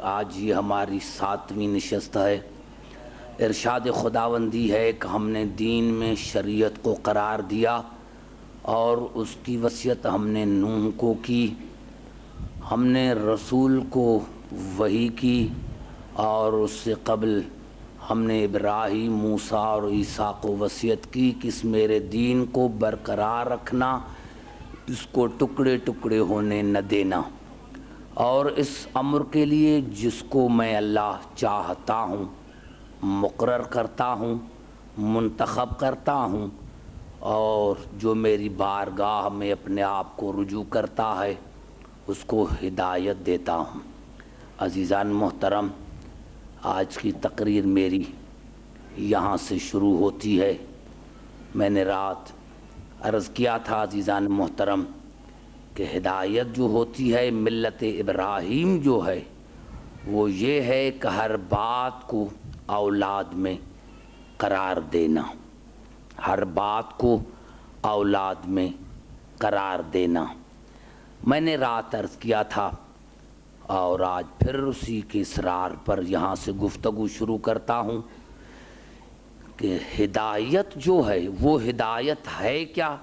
آج یہ ہماری 7ویں نشست ہے۔ ارشاد خداوندی ہے کہ ہم نے دین میں شریعت کو قرار دیا اور اس کی وصیت ہم نے نوح کو کی، ہم نے رسول کو وحی کی، اور اس سے قبل ہم نے ابراہیم، موسیٰ اور عیسیٰ کو وصیت کی کہ اس میرے دین کو برقرار رکھنا، اس کو ٹکڑے ٹکڑے ہونے نہ دینا، اور اس امر کے لیے جس کو میں اللہ چاہتا ہوں مقرر کرتا ہوں، منتخب کرتا ہوں، اور جو میری بارگاہ میں اپنے آپ کو رجوع کرتا ہے اس کو ہدایت دیتا ہوں۔ عزیزان محترم، آج کی تقریر میری یہاں سے شروع ہوتی ہے۔ میں نے رات عرض کیا تھا عزیزان محترم کہ ہدایت جو ہوتی ہے ملت ابراہیم جو ہے وہ یہ ہے کہ ہر بات کو اولاد میں قرار دینا، ہر بات کو اولاد میں قرار دینا۔ میں نے رات عرض کیا تھا اور آج پھر اسی کے اصرار پر یہاں سے گفتگو شروع کرتا ہوں کہ ہدایت جو ہے وہ ہدایت ہے کیا؟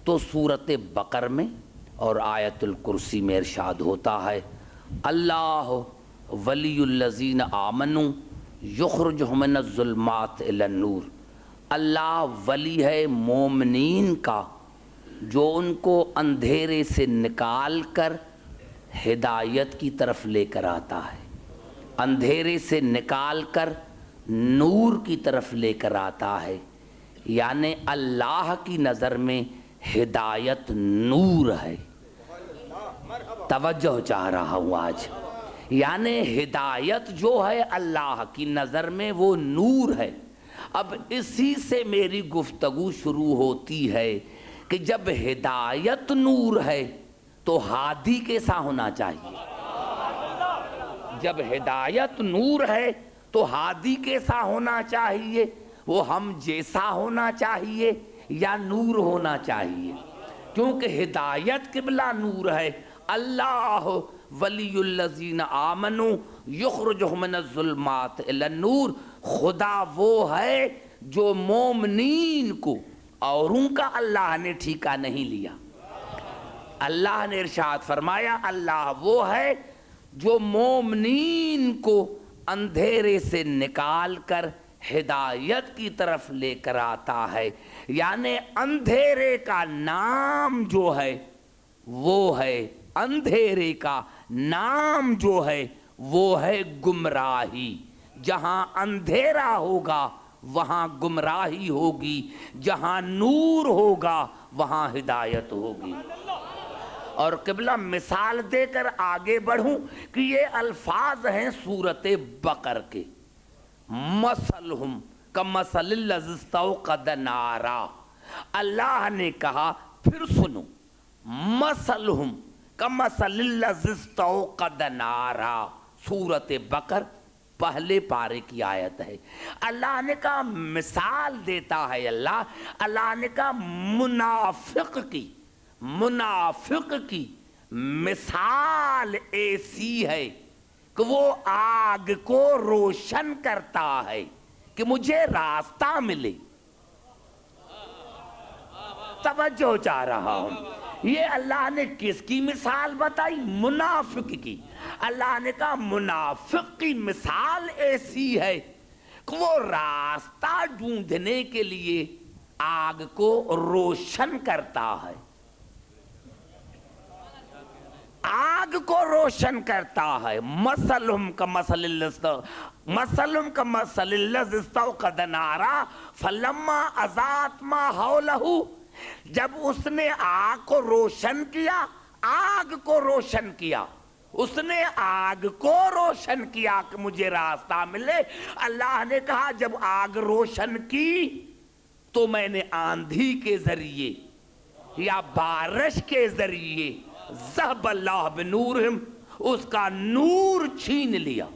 تو سورۃ بقر میں اور آیت الکرسی میں ارشاد ہوتا ہے، اللہ ولی الذین آمنوا یخرجہم من الظلمات الی النور۔ اللہ ولی ہے مومنین کا جو ان کو اندھیرے سے نکال کر ہدایت کی طرف لے کر آتا ہے، اندھیرے سے نکال کر نور کی طرف لے کر آتا ہے۔ یعنی اللہ کی نظر میں ہدایت نور ہے۔ توجہ چاہ رہا ہوں آج، یعنی ہدایت جو ہے اللہ کی نظر میں وہ نور ہے۔ اب اسی سے میری گفتگو شروع ہوتی ہے کہ جب ہدایت نور ہے تو ہادی کیسا ہونا چاہیے؟ جب ہدایت نور ہے تو ہادی کیسا ہونا چاہیے؟ وہ ہم جیسا ہونا چاہیے یا نور ہونا چاہیے؟ کیونکہ ہدایت قبلہ نور ہے۔ اللہ ولی الذین آمنوا یخرجہم من الظلمات الی النور۔ خدا وہ ہے جو مومنین کو، اوروں کا اللہ نے ٹھیکہ نہیں لیا۔ اللہ نے ارشاد فرمایا اللہ وہ ہے جو مومنین کو اندھیرے سے نکال کر ہدایت کی طرف لے کر آتا ہے۔ یعنی اندھیرے کا نام جو ہے وہ ہے، اندھیرے کا نام جو ہے وہ ہے گمراہی۔ جہاں اندھیرا ہوگا وہاں گمراہی ہوگی، جہاں نور ہوگا وہاں ہدایت ہوگی۔ اور قبلہ مثال دے کر آگے بڑھوں کہ یہ الفاظ ہیں سورۃ بقر کے، مثلہم کمثل الذی استوقد نارا۔ اللہ نے کہا پھر سنو، مثلہم کمثل الذی استوقد نارا، سورۃ بقر پہلے پارے کی آیت ہے۔ اللہ نے کہا مثال دیتا ہے، اللہ نے کہا منافق کی مثال ایسی ہے کہ وہ آگ کو روشن کرتا ہے کہ مجھے راستہ ملے۔ توجہ چاہ رہا ہوں، یہ اللہ نے کس کی مثال بتائی؟ منافق کی۔ اللہ نے کہا منافق کی مثال ایسی ہے کہ وہ راستہ ڈھونڈنے کے لیے آگ کو روشن کرتا ہے، آگ کو روشن کرتا ہے۔ مثلہم کمثل الذی استوقد نارا فلما اضاءت ما حولہ۔ جب اس نے آگ کو روشن کیا، آگ کو روشن کیا، اس نے آگ کو روشن کیا کہ مجھے راستہ ملے۔ اللہ نے کہا جب آگ روشن کی تو میں نے آندھی کے ذریعے یا بارش کے ذریعے ذہب اللہ بنورہم، اس کا نور چھین لیا۔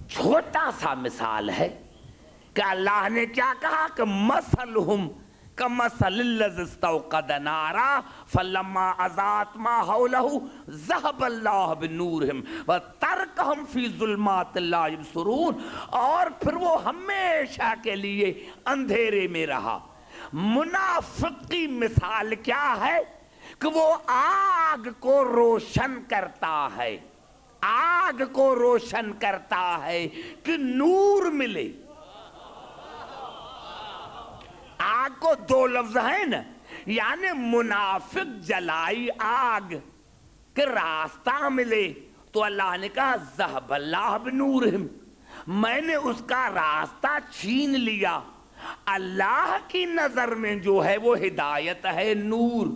چھوٹا سا مثال ہے کہ اللہ نے کیا کہا کہ مثلہم کمثل الذی استوقد نارا فلما اضاءت ما حولہ ذہب اللہ بنورہم وترکہم فی ظلمات لا یبصرون، اور پھر وہ ہمیشہ کے لیے اندھیرے میں رہا۔ منافق کی مثال کیا ہے کہ وہ آگ کو روشن کرتا ہے، آگ کو روشن کرتا ہے کہ نور ملے۔ آگ کو دو لفظ ہیں نا، یعنی منافق جلائی آگ کہ راستہ ملے، تو اللہ نے کہا ذہب اللہ بنورہم، میں نے اس کا راستہ چھین لیا۔ اللہ کی نظر میں جو ہے وہ ہدایت ہے نور۔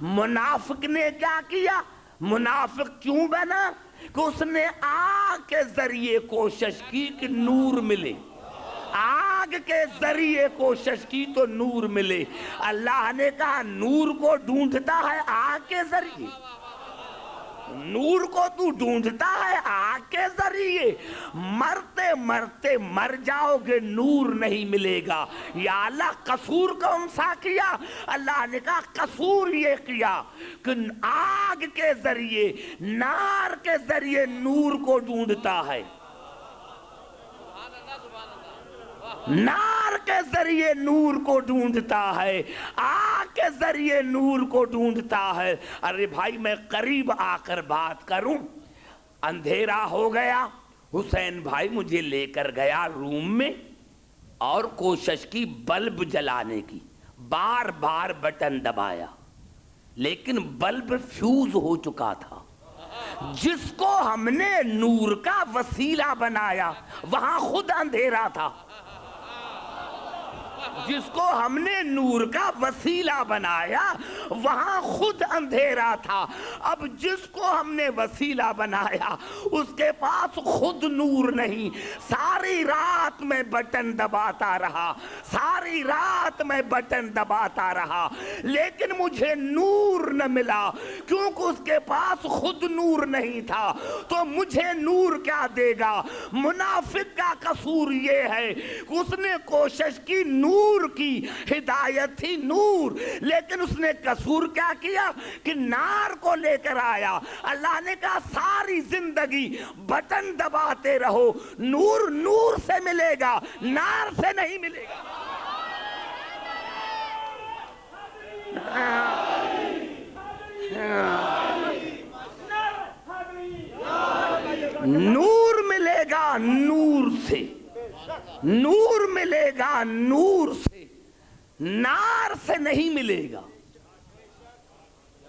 منافق نے کیا کیا؟ منافق کیوں بنا؟ کہ اس نے آگ کے ذریعے کوشش کی کہ نور ملے، آگ کے ذریعے کوشش کی تو نور ملے۔ اللہ نے کہا نور کو ڈھونڈتا ہے آگ کے ذریعے، نور کو تو ڈھونڈتا ہے آگ کے ذریعے، مرتے مرتے مر جاؤ گے نور نہیں ملے گا۔ یا اللہ قصور کون سا کیا؟ اللہ نے کہا قصور یہ کیا کہ آگ کے ذریعے، نار کے ذریعے نور کو ڈھونڈتا ہے، نار کے ذریعے نور کو ڈھونڈتا ہے، آگ کے ذریعے نور کو ڈھونڈتا ہے۔ ارے بھائی میں قریب آ کر بات کروں، اندھیرا ہو گیا، حسین بھائی مجھے لے کر گیا روم میں اور کوشش کی بلب جلانے کی، بار بار بٹن دبایا لیکن بلب فیوز ہو چکا تھا۔ جس کو ہم نے نور کا وسیلہ بنایا وہاں خود اندھیرا تھا، جس کو ہم نے نور کا وسیلہ بنایا وہاں خود اندھیرا تھا۔ اب جس کو ہم نے وسیلہ بنایا اس کے پاس خود نور نہیں، ساری رات میں بٹن دباتا رہا، ساری رات میں بٹن دباتا رہا، لیکن مجھے نور نہ ملا کیونکہ اس کے پاس خود نور نہیں تھا۔ تو مجھے نور کیا دے گا؟ منافق کا قصور یہ ہے کہ اس نے کوشش کی، نور کی ہدایت تھی نور، لیکن اس نے قصور کیا کیا کہ نار کو لے کر آیا۔ اللہ نے کہا ساری زندگی بٹن دباتے رہو، نور نور سے ملے گا، نار سے نہیں ملے گا۔ نور ملے گا نور سے، نور ملے گا نور سے، نار سے نہیں ملے گا،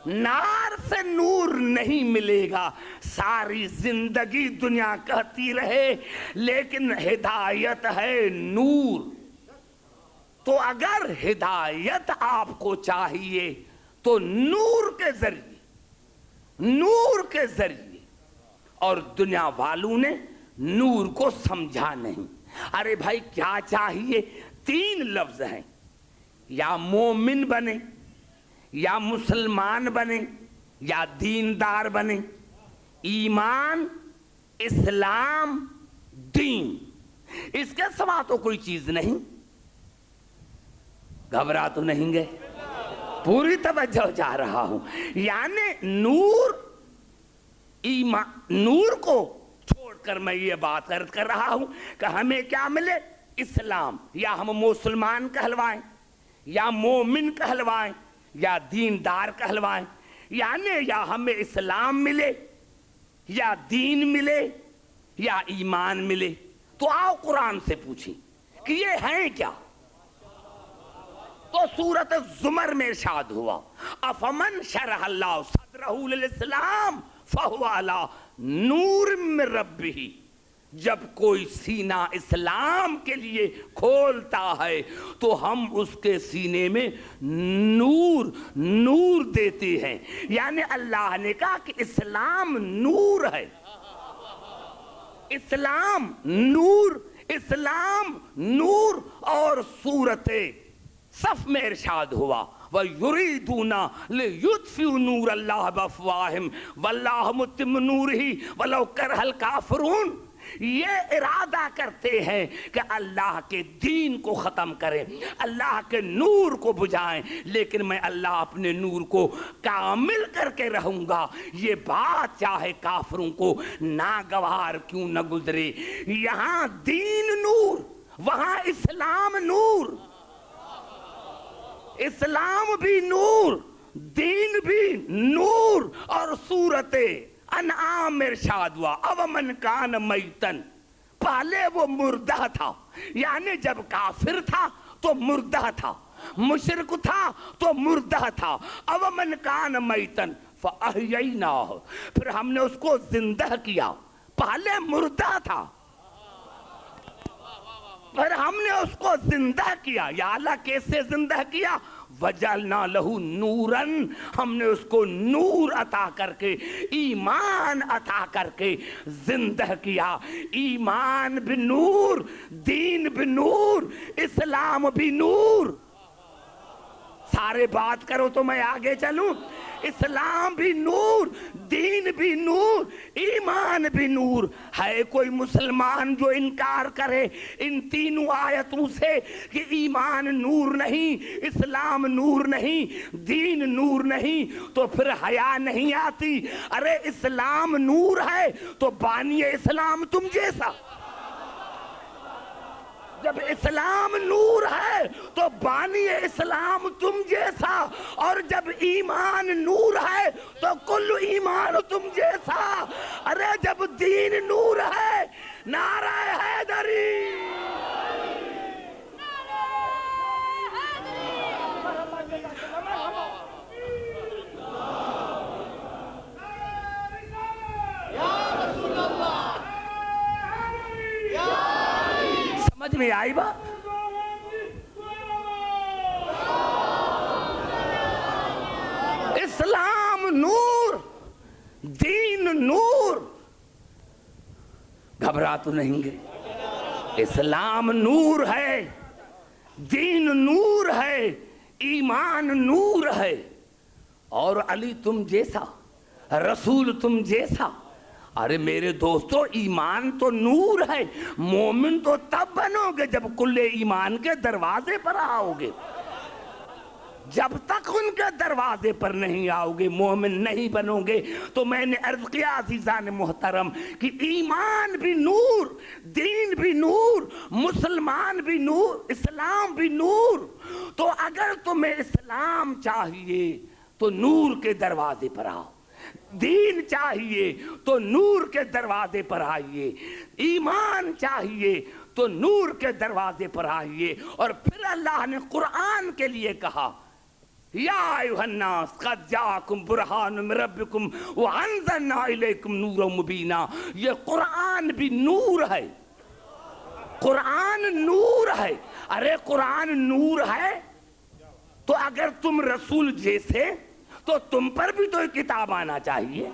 نار سے نور نہیں ملے گا۔ ساری زندگی دنیا کہتی رہے لیکن ہدایت ہے نور۔ تو اگر ہدایت آپ کو چاہیے تو نور کے ذریعے، نور کے ذریعے، اور دنیا والوں نے نور کو سمجھا نہیں۔ ارے بھائی کیا چاہیے؟ تین لفظ ہیں، یا مومن بنے، یا مسلمان بنے، یا دیندار بنے۔ ایمان، اسلام، دین، اس کے سوا تو کوئی چیز نہیں۔ گھبرا تو نہیں گئے؟ پوری توجہ چاہ رہا ہوں۔ یعنی نور، ایمان، نور کو چھوڑ کر میں یہ بات عرض کر رہا ہوں کہ ہمیں کیا ملے؟ اسلام، یا ہم مسلمان کہلوائیں، یا مومن کہلوائیں، یا دیندار کہلوائیں، یعنی یا ہمیں اسلام ملے، یا دین ملے، یا ایمان ملے۔ تو آؤ قرآن سے پوچھیں کہ یہ ہیں کیا؟ تو سورۃ الزمر میں ارشاد ہوا افمن شرح اللہ صدرہ للاسلام فہو علی نور من ربہ، جب کوئی سینہ اسلام کے لیے کھولتا ہے تو ہم اس کے سینے میں نور نور دیتے ہیں۔ یعنی اللہ نے کہا کہ اسلام نور ہے، اسلام نور، اسلام نور۔ اور سورۃ صف میں ارشاد ہوا وَيُرِيدُونَ لِيُطْفِئُوا نُورَ اللَّهِ بِأَفْوَاهِهِمْ وَاللَّهُ مُتِمُّ نُورِهِ وَلَوْ كَرِهَ الْكَافِرُونَ۔ یہ ارادہ کرتے ہیں کہ اللہ کے دین کو ختم کریں، اللہ کے نور کو بجھائیں، لیکن میں اللہ اپنے نور کو کامل کر کے رہوں گا، یہ بات چاہے کافروں کو ناگوار کیوں نہ گزرے۔ یہاں دین نور، وہاں اسلام نور، اسلام بھی نور، دین بھی نور۔ اور سورت انعام ارشاد ہوا اومن کان میتن، پہلے وہ مردہ تھا، یعنی جب کافر تھا تو مردہ تھا، مشرک تھا تو مردہ تھا۔ اومن کان میتن فاحییناہ، پھر ہم نے اس کو زندہ کیا، پہلے مردہ تھا پھر ہم نے اس کو زندہ کیا۔ یا اللہ کیسے زندہ کیا؟ وجعلنا لہو نوراً، ہم نے اس کو نور عطا کر کے، ایمان عطا کر کے زندہ کیا۔ ایمان بھی نور، دین بھی نور، اسلام بھی نور۔ سارے بات کرو تو میں آگے چلوں۔ اسلام بھی نور، دین بھی نور، ایمان بھی نور۔ ہے کوئی مسلمان جو انکار کرے ان تینوں آیتوں سے کہ ایمان نور نہیں، اسلام نور نہیں، دین نور نہیں، تو پھر حیا نہیں آتی؟ ارے اسلام نور ہے تو بانی اسلام تم جیسا، جب اسلام نور ہے تو بانی اسلام تم جیسا، اور جب ایمان نور ہے تو کل ایمان تم جیسا۔ ارے جب دین نور ہے، نعرہ حیدری، سمجھ میں آئی بات؟ اسلام نور، دین نور۔ گھبرا تو نہیں گے؟ اسلام نور ہے، دین نور ہے، ایمان نور ہے، اور علی تم جیسا، رسول تم جیسا۔ ارے میرے دوستو، ایمان تو نور ہے، مومن تو تب بنو گے جب کل ایمان کے دروازے پر آؤ گے۔ جب تک ان کے دروازے پر نہیں آؤ گے مومن نہیں بنو گے۔ تو میں نے عرض کیا عزیزان محترم کہ ایمان بھی نور، دین بھی نور، مسلمان بھی نور، اسلام بھی نور۔ تو اگر تمہیں اسلام چاہیے تو نور کے دروازے پر آؤ، دین چاہیے تو نور کے دروازے پر آئیے، ایمان چاہیے تو نور کے دروازے پر آئیے۔ اور پھر اللہ نے قرآن کے لیے کہا یا ایھا الناس قد جاءکم برہان من ربکم وانزلنا الیکم نورا مبینا۔ یہ قرآن بھی نور ہے، قرآن نور ہے۔ ارے قرآن نور ہے تو اگر تم رسول جیسے تو تم پر بھی تو کتاب آنا چاہیے،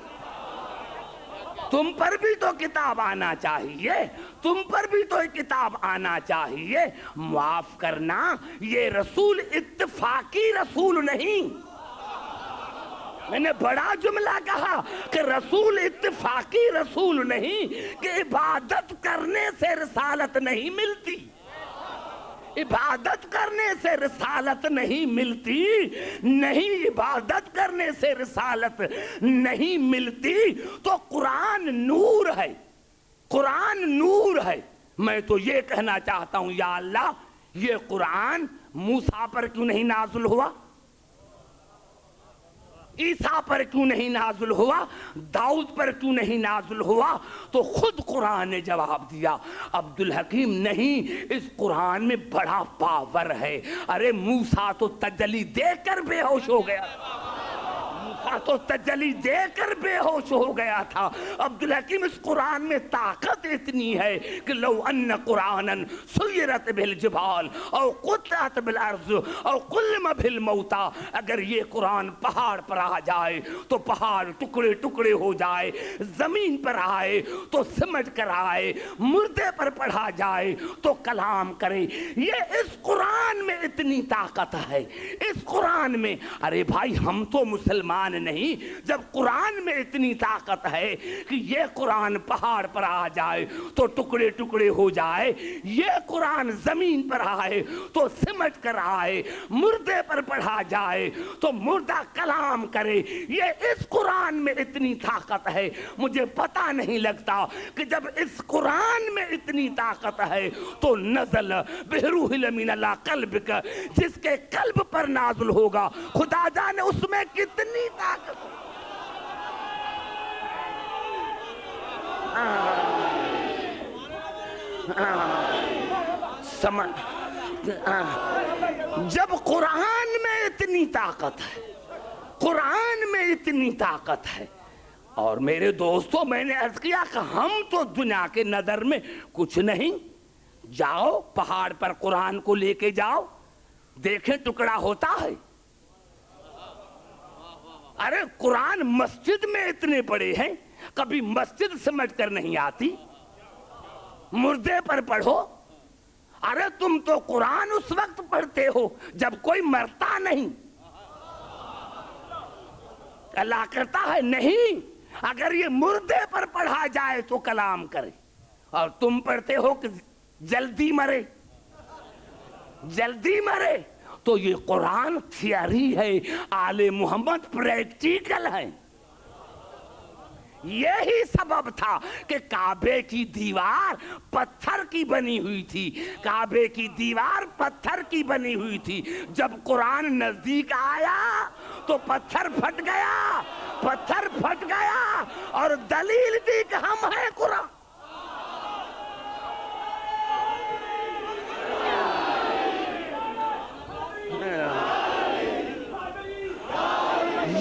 تم پر بھی تو کتاب آنا چاہیے، تم پر بھی تو کتاب آنا چاہیے۔ معاف کرنا، یہ رسول اتفاقی رسول نہیں۔ میں نے بڑا جملہ کہا کہ رسول اتفاقی رسول نہیں، کہ عبادت کرنے سے رسالت نہیں ملتی، عبادت کرنے سے رسالت نہیں ملتی، نہیں عبادت کرنے سے رسالت نہیں ملتی۔ تو قرآن نور ہے، قرآن نور ہے۔ میں تو یہ کہنا چاہتا ہوں یا اللہ یہ قرآن موسیٰ پر کیوں نہیں نازل ہوا، عیسیٰ پر کیوں نہیں نازل ہوا، داؤد پر کیوں نہیں نازل ہوا؟ تو خود قرآن نے جواب دیا عبدالحکیم نہیں، اس قرآن میں بڑا پاور ہے۔ ارے موسیٰ تو تجلی دے کر بے ہوش ہو گیا، موسیٰ تو تجلی دے کر بے ہوش ہو گیا تھا۔ عبدالحکیم اس قرآن میں طاقت اتنی ہے کہ لو ان قرآنا سیرت بالجبال او قطعت بالارض او کلم بالموتى، اگر یہ قرآن پہاڑ پر آ جائے تو پہاڑ ٹکڑے ٹکڑے ہو جائے، زمین پر آئے تو سمجھ کر آئے، مردے پر پڑھا جائے تو کلام کرے۔ یہ اس قرآن میں اتنی طاقت ہے، اس قرآن میں۔ ارے بھائی ہم تو مسلمان ایمان نہیں جب قرآن میں اتنی طاقت ہے کہ یہ قرآن پہاڑ پر آ جائے تو ٹکڑے ٹکڑے ہو جائے، یہ قرآن زمین پر آئے تو سمٹ کر آئے، مردے پر پڑھا جائے تو مردہ کلام کرے، یہ اس قرآن میں اتنی طاقت ہے۔ مجھے پتہ نہیں لگتا کہ جب اس قرآن میں اتنی طاقت ہے تو نزل بروح الامین علی قلبک، جس کے قلب پر نازل ہوگا خدا جانے اس میں کتنی طاقت۔ جب قرآن میں اتنی طاقت ہے، قرآن میں اتنی طاقت ہے، اور میرے دوستو میں نے عرض کیا کہ ہم تو دنیا کے نظر میں کچھ نہیں، جاؤ پہاڑ پر قرآن کو لے کے جاؤ، دیکھیں ٹکڑا ہوتا ہے۔ ارے قرآن مسجد میں اتنے بڑے ہیں، کبھی مسجد سمجھ کر نہیں آتی، مردے پر پڑھو۔ ارے تم تو قرآن اس وقت پڑھتے ہو جب کوئی مرتا نہیں، اللہ کرتا ہے نہیں، اگر یہ مردے پر پڑھا جائے تو کلام کرے، اور تم پڑھتے ہو کہ جلدی مرے، جلدی مرے۔ تو یہ قرآن تھیوری ہے، آل محمد پریکٹیکل ہے۔ یہی سبب تھا کہ کعبے کی دیوار پتھر کی بنی ہوئی تھی، کعبے کی دیوار پتھر کی بنی ہوئی تھی، جب قرآن نزدیک آیا تو پتھر پھٹ گیا، پتھر پھٹ گیا، اور دلیل دی کہ ہم ہیں قرآن۔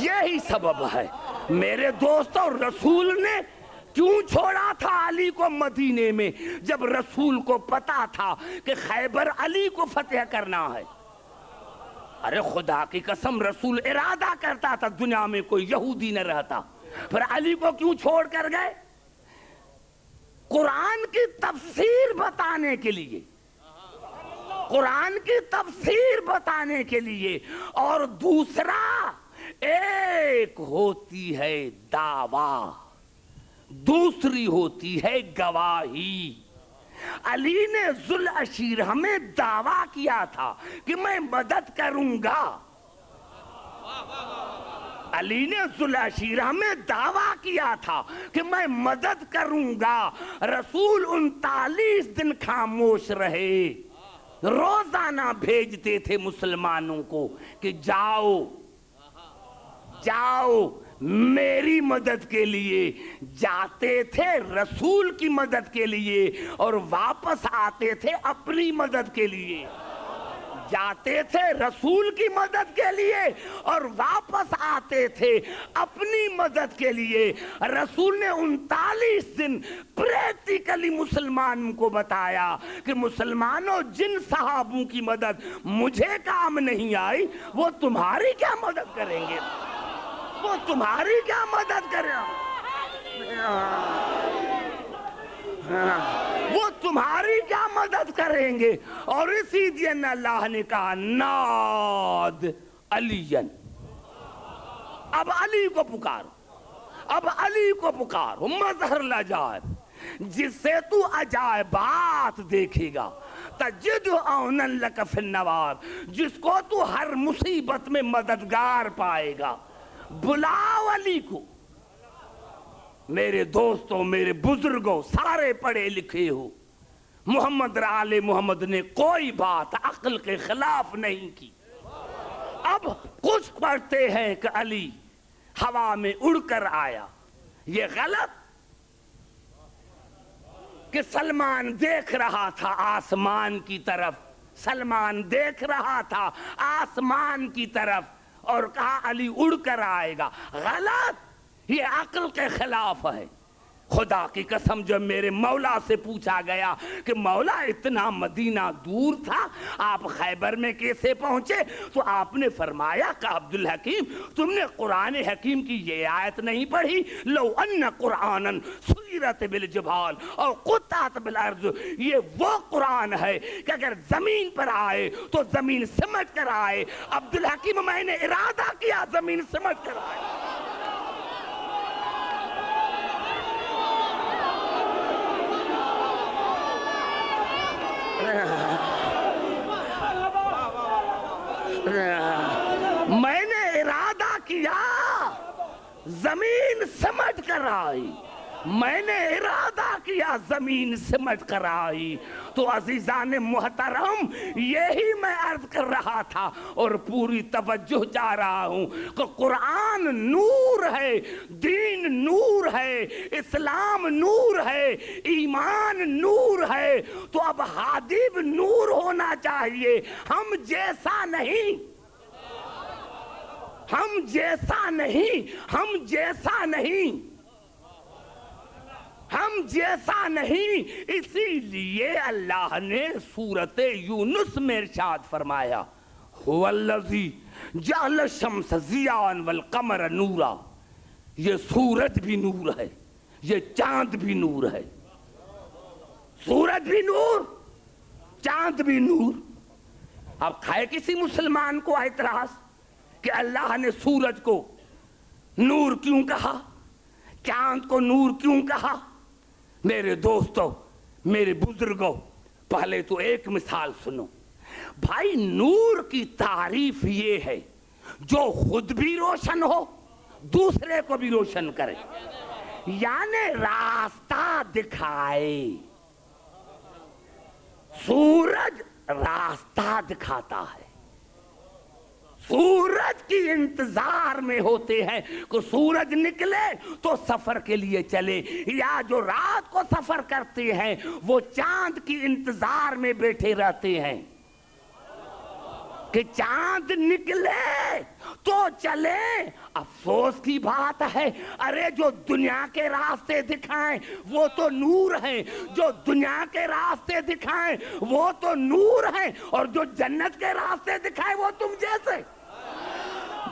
یہی سبب ہے میرے دوستو، رسول نے کیوں چھوڑا تھا علی کو مدینے میں جب رسول کو پتا تھا کہ خیبر علی کو فتح کرنا ہے؟ ارے خدا کی قسم رسول ارادہ کرتا تھا دنیا میں کوئی یہودی نہ رہتا، پھر علی کو کیوں چھوڑ کر گئے؟ قرآن کی تفسیر بتانے کے لیے، قرآن کی تفسیر بتانے کے لیے، اور دوسرا ایک ہوتی ہے دعویٰ، دوسری ہوتی ہے گواہی۔ علی نے ذوالعشیرہ میں دعویٰ کیا تھا کہ میں مدد کروں گا، علی نے ذوالعشیرہ میں دعویٰ کیا تھا کہ میں مدد کروں گا۔ رسول 39 دن خاموش رہے، روزانہ بھیجتے تھے مسلمانوں کو کہ جاؤ جاؤ میری مدد کے لیے، جاتے تھے رسول کی مدد کے لیے اور واپس آتے تھے اپنی مدد کے لیے، جاتے تھے رسول کی مدد کے لیے اور واپس آتے تھے اپنی مدد کے لیے۔ رسول نے 39 دن پریکٹیکلی مسلمانوں کو بتایا کہ مسلمانوں، جن صحابوں کی مدد مجھے کام نہیں آئی وہ تمہاری کیا مدد کریں گے، وہ تمہاری کیا مدد کریں، وہ تمہاری کیا مدد کریں گے۔ اور اسی دن اللہ نے کہا ناد علی، اب علی کو پکارو، اب علی کو پکارو، مظہر العجائب، جس سے تو عجائبات دیکھے گا، تجد عونا لک فی النواب، جس کو تو ہر مصیبت میں مددگار پائے گا۔ بلاؤ علی کو۔ میرے دوستوں، میرے بزرگوں، سارے پڑھے لکھے ہو، محمد آل محمد نے کوئی بات عقل کے خلاف نہیں کی۔ اب کچھ پڑھتے ہیں کہ علی ہوا میں اڑ کر آیا، یہ غلط، کہ سلمان دیکھ رہا تھا آسمان کی طرف، سلمان دیکھ رہا تھا آسمان کی طرف اور کہا علی اڑ کر آئے گا، غلط، یہ عقل کے خلاف ہے۔ خدا کی قسم جب میرے مولا سے پوچھا گیا کہ مولا اتنا مدینہ دور تھا، آپ خیبر میں کیسے پہنچے؟ تو آپ نے فرمایا کہ عبدالحکیم تم نے قرآن حکیم کی یہ آیت نہیں پڑھی، لو ان قرآنا سیرت بالجبال اور قطعت بالارض، یہ وہ قرآن ہے کہ اگر زمین پر آئے تو زمین سمجھ کر آئے۔ عبدالحکیم میں نے ارادہ کیا زمین سمجھ کر آئے۔ سمٹ کر آئی، میں نے ارادہ کیا زمین سمٹ کر آئی۔ تو عزیزان محترم یہی میں عرض کر رہا تھا اور پوری توجہ جا رہا ہوں کہ قرآن نور ہے، دین نور ہے، اسلام نور ہے، ایمان نور ہے، تو اب ہادی بھی نور ہونا چاہیے، ہم جیسا نہیں، ہم جیسا نہیں، ہم جیسا نہیں، ہم جیسا نہیں۔ اسی لیے اللہ نے سورۃ یونس میں ارشاد فرمایا هو الذی جعل الشمس ضیاء والقمر نورا، یہ سورج بھی نور ہے، یہ چاند بھی نور ہے، سورج بھی نور، چاند بھی نور۔ اب کھائے کسی مسلمان کو اعتراض کہ اللہ نے سورج کو نور کیوں کہا، چاند کو نور کیوں کہا؟ میرے دوستو، میرے بزرگوں، پہلے تو ایک مثال سنو۔ بھائی نور کی تعریف یہ ہے جو خود بھی روشن ہو، دوسرے کو بھی روشن کرے، یعنی راستہ دکھائے۔ سورج راستہ دکھاتا ہے، سورج کی انتظار میں ہوتے ہیں کہ سورج نکلے تو سفر کے لیے چلے، یا جو رات کو سفر کرتے ہیں وہ چاند کی انتظار میں بیٹھے رہتے ہیں کہ چاند نکلے تو چلے۔ افسوس کی بات ہے، ارے جو دنیا کے راستے دکھائیں وہ تو نور ہیں، جو دنیا کے راستے دکھائیں وہ تو نور ہیں، اور جو جنت کے راستے دکھائیں وہ تم جیسے،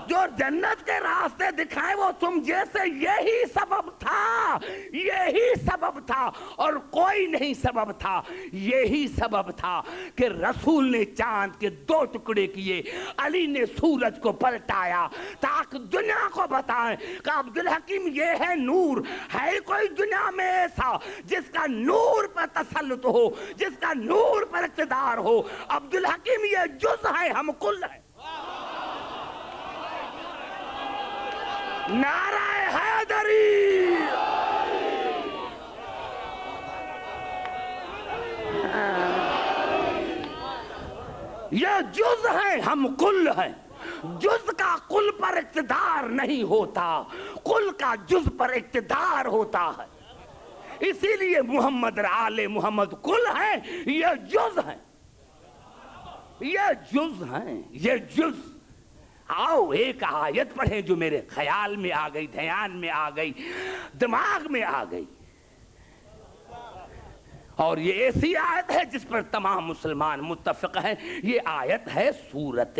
جو جنت کے راستے دکھائیں وہ تم جیسے۔ یہی سبب تھا، یہی سبب تھا، اور کوئی نہیں سبب تھا، یہی سبب تھا کہ رسول نے چاند کے 2 ٹکڑے کیے، علی نے سورج کو پلٹایا تاکہ دنیا کو بتائیں کہ عبدالحکیم یہ ہے نور۔ ہے کوئی دنیا میں ایسا جس کا نور پر تسلط ہو، جس کا نور پر اقتدار ہو؟ عبدالحکیم یہ جز ہے، ہم کل ہیں۔ نعرہ حیدری، یہ جز ہیں، ہم کل ہیں۔ جز کا کل پر اقتدار نہیں ہوتا، کل کا جز پر اقتدار ہوتا ہے۔ اسی لیے محمد آل محمد کل ہیں، یہ جز ہیں، یہ جز ہیں، یہ جز۔ آؤ ایک آیت پڑھیں جو میرے خیال میں آ گئی، دھیان میں آ گئی، دماغ میں آ گئی، اور یہ ایسی آیت ہے جس پر تمام مسلمان متفق ہیں۔ یہ آیت ہے سورت،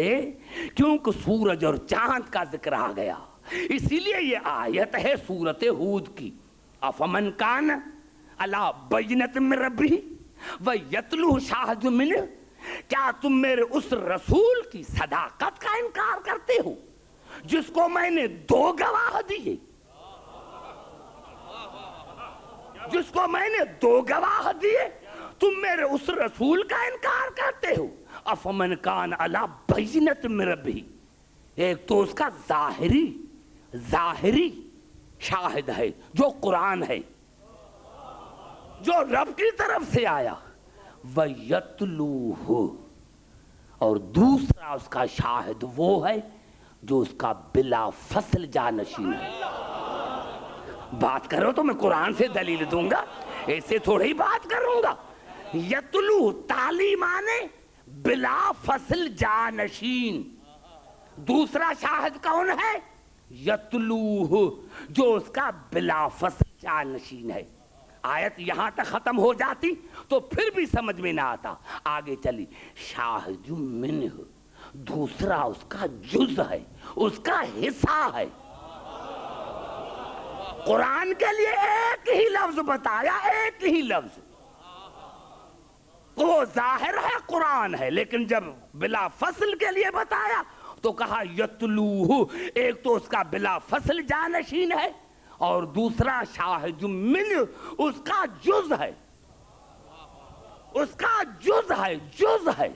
کیونکہ سورج اور چاند کا ذکر آ گیا، اسی لیے یہ آیت ہے سورت ہود کی۔ افمن کان علی بینۃ من ربہ ویتلوہ شاہد منہ، کیا تم میرے اس رسول کی صداقت کا انکار کرتے ہو جس کو میں نے 2 گواہ دیے، جس کو میں نے 2 گواہ دیے؟ تم میرے اس رسول کا انکار کرتے ہو۔ افمن کان علی بینۃ من ربہ، ایک تو اس کا ظاہری شاہد ہے جو قرآن ہے، جو رب کی طرف سے آیا، وَيَتْلُوهُ، اور دوسرا اس کا شاہد وہ ہے جو اس کا بلا فصل جانشین ہے۔ بات کرو تو میں قرآن سے دلیل دوں گا، ایسے تھوڑے ہی بات کروں گا۔ یتلو تعلیم آنے بلا فصل جانشین، دوسرا شاہد کون ہے؟ یتلوہ، جو اس کا بلا فصل جانشین ہے۔ آیت یہاں تک ختم ہو جاتی تو پھر بھی سمجھ میں نہ آتا، آگے چلی شاہد منہ، دوسرا اس کا جز ہے، اس کا حصہ ہے۔ قرآن کے لیے ایک ہی لفظ بتایا، ایک ہی لفظ، وہ ظاہر ہے قرآن ہے، لیکن جب بلا فصل کے لیے بتایا تو کہا یتلوہ، ایک تو اس کا بلا فصل جانشین ہے اور دوسرا شاہد من، اس کا جز ہے، اس کا جز ہے، جز ہے،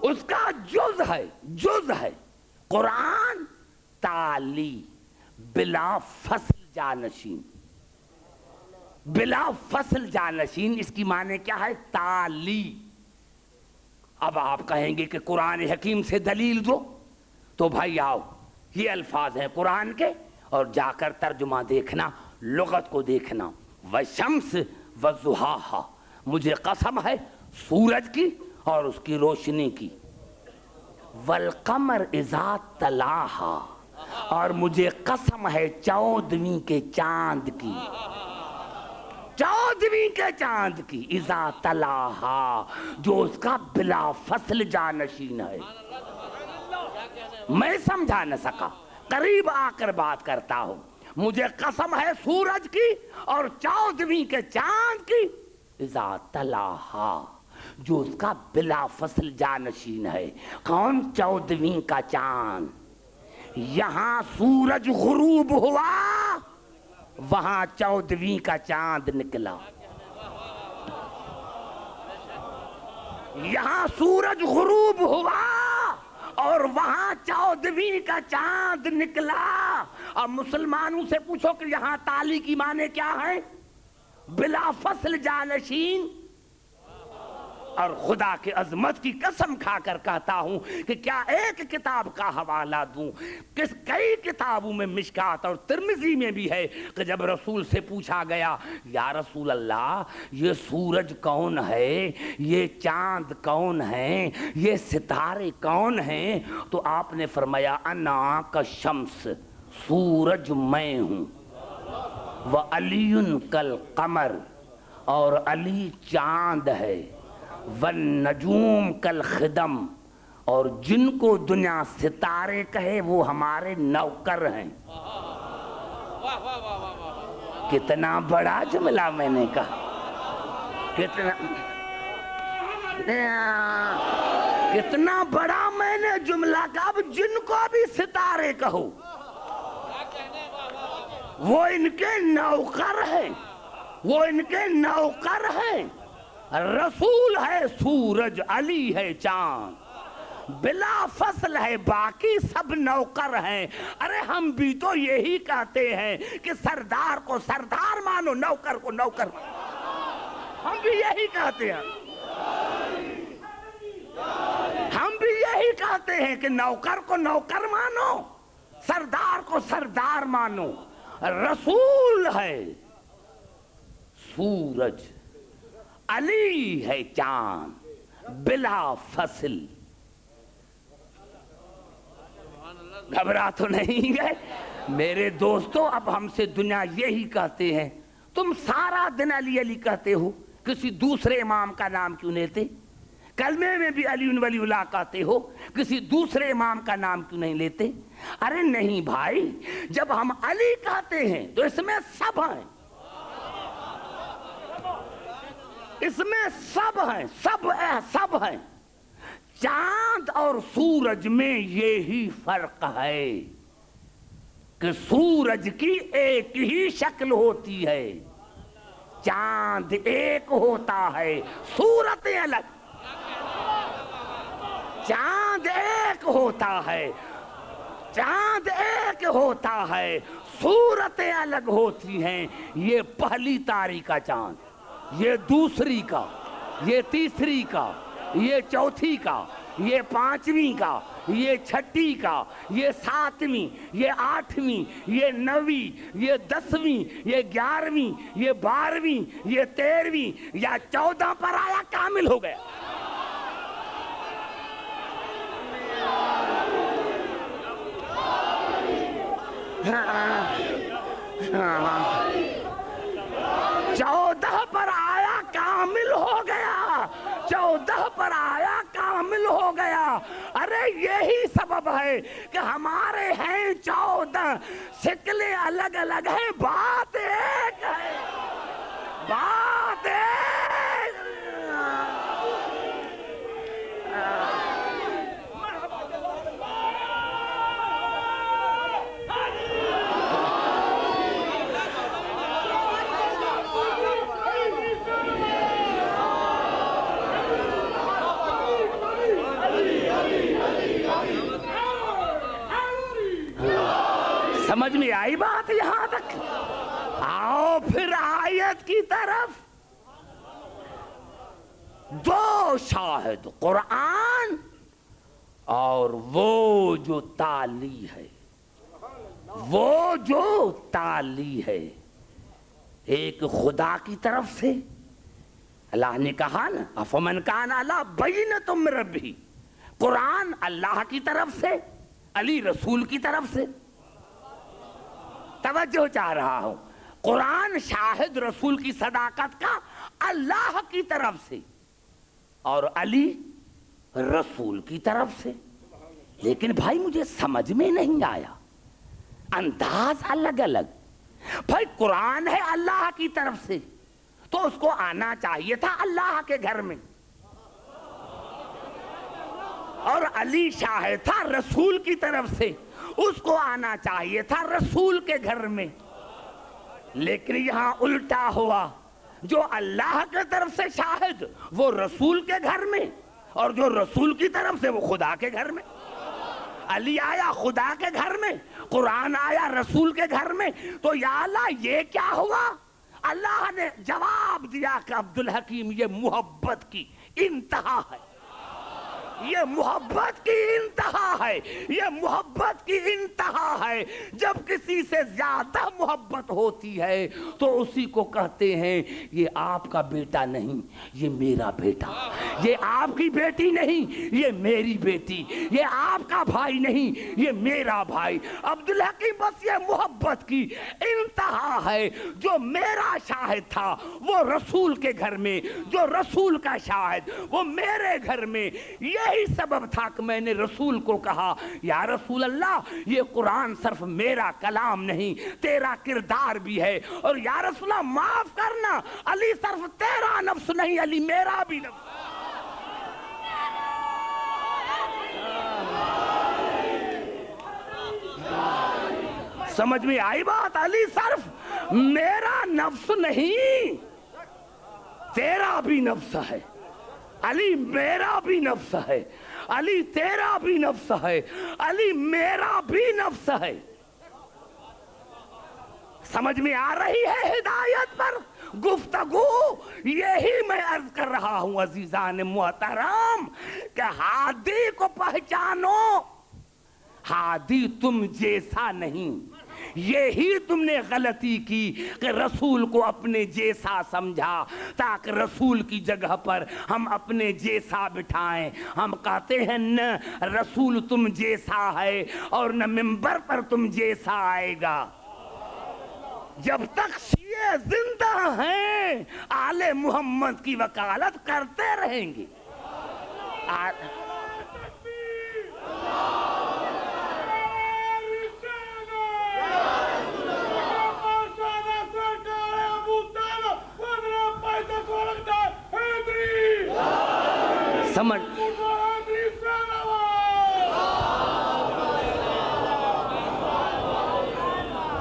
اس کا جز ہے، جز ہے۔ قرآن تالی بلا فصل جانشین. بلا فصل جانشین اس کی معنی کیا ہے؟ تالی. اب آپ کہیں گے کہ قرآن حکیم سے دلیل دو، تو بھائی آؤ، یہ الفاظ ہیں قرآن کے، اور جا کر ترجمہ دیکھنا، لغت کو دیکھنا. وَالشَّمْسِ وَضُحَاهَا، مجھے قسم ہے سورج کی اور اس کی روشنی کی. وَالْقَمَرِ إِذَا تَلَاهَا، اور مجھے قسم ہے 14ویں کے چاند کی، 14ویں کے چاند کی. اذا تلاہا، جو اس کا بلا فصل جانشین ہے. میں سمجھا نہ سکا، قریب آ کر بات کرتا ہوں. مجھے قسم ہے سورج کی اور 14ویں کے چاند کی. اذا تلاہا، جو اس کا بلا فصل جانشین ہے. کون؟ 14ویں کا چاند. یہاں سورج غروب ہوا، وہاں 14ویں کا چاند نکلا. یہاں سورج غروب ہوا اور وہاں 14ویں کا چاند نکلا. اب مسلمانوں سے پوچھو کہ یہاں تالی کی معنی کیا ہے؟ بلا فصل جانشین. اور خدا کے عظمت کی قسم کھا کر کہتا ہوں کہ کیا ایک کتاب کا حوالہ دوں؟ کئی کتابوں میں، مشکات اور ترمذی میں بھی ہے کہ جب رسول سے پوچھا گیا یا رسول اللہ یہ سورج کون ہے، یہ چاند کون ہے، یہ ستارے کون ہیں، تو آپ نے فرمایا انا کالشمس، سورج میں ہوں، وعلی کالقمر، اور علی چاند ہے، والنجوم کالخدم، اور جن کو دنیا ستارے کہے وہ ہمارے نوکر ہیں. کتنا بڑا جملہ میں نے کہا، کتنا بڑا میں نے جملہ کہا. اب جن کو بھی ستارے کہو وہ ان کے نوکر ہیں، وہ ان کے نوکر ہیں. رسول ہے سورج، علی ہے چاند، بلا فصل ہے، باقی سب نوکر ہیں. ارے ہم بھی تو یہی کہتے ہیں کہ سردار کو سردار مانو، نوکر کو نوکر مانو. ہم بھی یہی کہتے ہیں، ہم بھی یہی کہتے ہیں کہ نوکر کو نوکر مانو، سردار کو سردار مانو. رسول ہے سورج، علی ہے چاند، بلا فصل. گھبرا تو نہیں گئے میرے دوستو؟ اب ہم سے دنیا یہی کہتے ہیں، تم سارا دن علی علی کہتے ہو، کسی دوسرے امام کا نام کیوں لیتے؟ کلمے میں بھی علی ولی اللہ کہتے ہو، کسی دوسرے امام کا نام کیوں نہیں لیتے؟ ارے نہیں بھائی، جب ہم علی کہتے ہیں تو اس میں سب ہیں، اس میں سب ہیں، سب ہیں. چاند اور سورج میں یہی فرق ہے کہ سورج کی ایک ہی شکل ہوتی ہے، چاند ایک ہوتا ہے، صورتیں الگ. چاند ایک ہوتا ہے، چاند ایک ہوتا ہے، صورتیں الگ ہوتی ہیں. یہ پہلی تاریخ کا چاند، یہ دوسری کا، یہ تیسری کا، یہ چوتھی کا، یہ پانچویں کا، یہ چھٹی کا، یہ ساتویں، یہ آٹھویں، یہ نویں، یہ 10ویں، یہ 11ویں، یہ 12ویں، یہ 13ویں، یا 14 پر آیا کامل ہو گیا. چودہ پر آیا کامل ہو گیا، 14 پر آیا کامل ہو گیا. ارے یہی سبب ہے کہ ہمارے ہیں 14، شکلیں الگ الگ ہیں، بات ایک ہے، بات ایک. سمجھ میں میں آئی بات یہاں تک؟ آؤ پھر آیت کی طرف. دو شاہد قرآن اور وہ جو تالی ہے، وہ جو تالی ہے، ایک خدا کی طرف سے. اللہ نے کہا نا افمن کان علی بینۃ من ربہ، قرآن اللہ کی طرف سے، علی رسول کی طرف سے. توجہ چاہ رہا ہوں، قرآن شاہد رسول کی صداقت کا اللہ کی طرف سے اور علی رسول کی طرف سے. لیکن بھائی مجھے سمجھ میں نہیں آیا، انداز الگ الگ. بھائی قرآن ہے اللہ کی طرف سے تو اس کو آنا چاہیے تھا اللہ کے گھر میں، اور علی شاہد تھا رسول کی طرف سے، اس کو آنا چاہیے تھا رسول کے گھر میں. لیکن یہاں الٹا ہوا، جو اللہ کی طرف سے شاہد وہ رسول کے گھر میں، اور جو رسول کی طرف سے وہ خدا کے گھر میں. علی آیا خدا کے گھر میں، قرآن آیا رسول کے گھر میں. تو یا اللہ یہ کیا ہوا؟ اللہ نے جواب دیا کہ عبدالحکیم یہ محبت کی انتہا ہے، یہ محبت کی انتہا ہے، یہ محبت کی انتہا ہے. جب کسی سے زیادہ محبت ہوتی ہے تو اسی کو کہتے ہیں یہ آپ کا بیٹا نہیں، یہ میرا بیٹا، یہ آپ کی بیٹی نہیں، یہ میری بیٹی، یہ آپ کا بھائی نہیں، یہ میرا بھائی. عبدالحکیم بس یہ محبت کی انتہا ہے. جو میرا شاہد تھا وہ رسول کے گھر میں، جو رسول کا شاہد وہ میرے گھر میں. یہی سبب تھا کہ میں نے رسول کو کہا یا رسول اللہ یہ قرآن صرف میرا کلام نہیں، تیرا کردار بھی ہے. اور یا رسول اللہ معاف کرنا، علی صرف تیرا نفس نہیں، علی میرا بھی نفس. سمجھ میں آئی بات؟ علی صرف میرا نفس نہیں، تیرا بھی نفس ہے. علی میرا بھی نفس ہے، علی تیرا بھی نفس ہے، علی میرا بھی نفس ہے. سمجھ میں آ رہی ہے ہدایت پر گفتگو؟ یہی میں عرض کر رہا ہوں عزیزان محترم کہ ہادی کو پہچانو. ہادی تم جیسا نہیں. یہی تم نے غلطی کی کہ رسول کو اپنے جیسا سمجھا تاکہ رسول کی جگہ پر ہم اپنے جیسا بٹھائیں. ہم کہتے ہیں نہ رسول تم جیسا ہے اور نہ منبر پر تم جیسا آئے گا. جب تک شیعہ زندہ ہیں آل محمد کی وکالت کرتے رہیں گے. سمجھ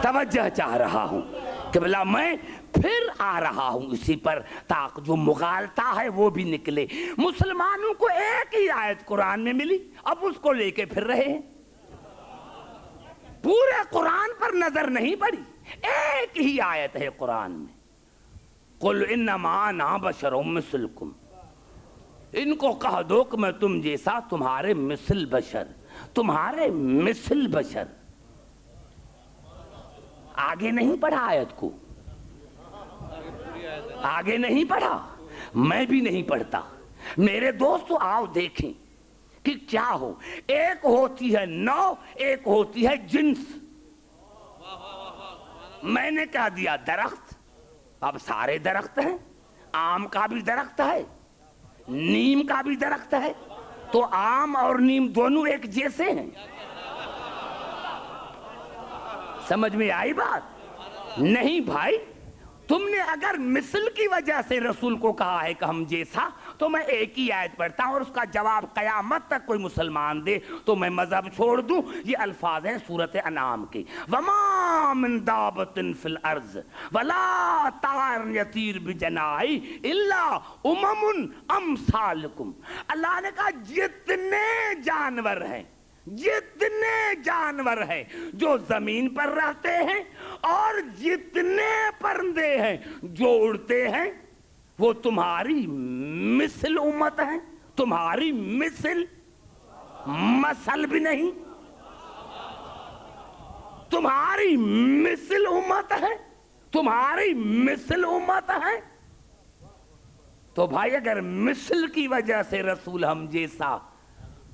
توجہ چاہ رہا ہوں کہ بلا میں پھر آ رہا ہوں اسی پر تاکہ جو مغالطہ ہے وہ بھی نکلے. مسلمانوں کو ایک ہی آیت قرآن میں ملی، اب اس کو لے کے پھر رہے ہیں. پورے قرآن پر نظر نہیں پڑی، ایک ہی آیت ہے قرآن میں. قل انما انا بشر مثلکم، ان کو کہہ دو کہ میں تم جیسا، تمہارے مثل بشر، تمہارے مثل بشر. آگے نہیں پڑھا آیت کو، آگے نہیں پڑھا، میں بھی نہیں پڑھتا. میرے دوستو آؤ دیکھیں کہ کیا ہو. ایک ہوتی ہے نو، ایک ہوتی ہے جنس. میں نے کہا دیا درخت، اب سارے درخت ہیں. آم کا بھی درخت ہے، نیم کا بھی درخت ہے، تو آم اور نیم دونوں ایک جیسے ہیں. سمجھ میں آئی بات؟ نہیں بھائی. تم نے اگر مثل کی وجہ سے رسول کو کہا ہے کہ ہم جیسا، تو میں ایک ہی آیت پڑھتا ہوں اور اس کا جواب قیامت تک کوئی مسلمان دے تو میں مذہب چھوڑ دوں. یہ الفاظ ہیں سورۃ انعام کے. وَمَا مِن دَابَّةٍ فِي الْأَرْضِ وَلَا طَائِرٌ يَطِيرُ بِجَنَاحِهِ إِلَّا أُمَمٌ أَمْثَالُكُمْ. اللہ نے کہا جتنے جانور ہیں جتنے جانور ہیں جو زمین پر رہتے ہیں اور جتنے پرندے ہیں جو اڑتے ہیں وہ تمہاری مثل امت ہیں. تمہاری مثل، مثل بھی نہیں، تمہاری مثل امت ہے، تمہاری مثل امت ہے. تو بھائی اگر مثل کی وجہ سے رسول ہم جیسا،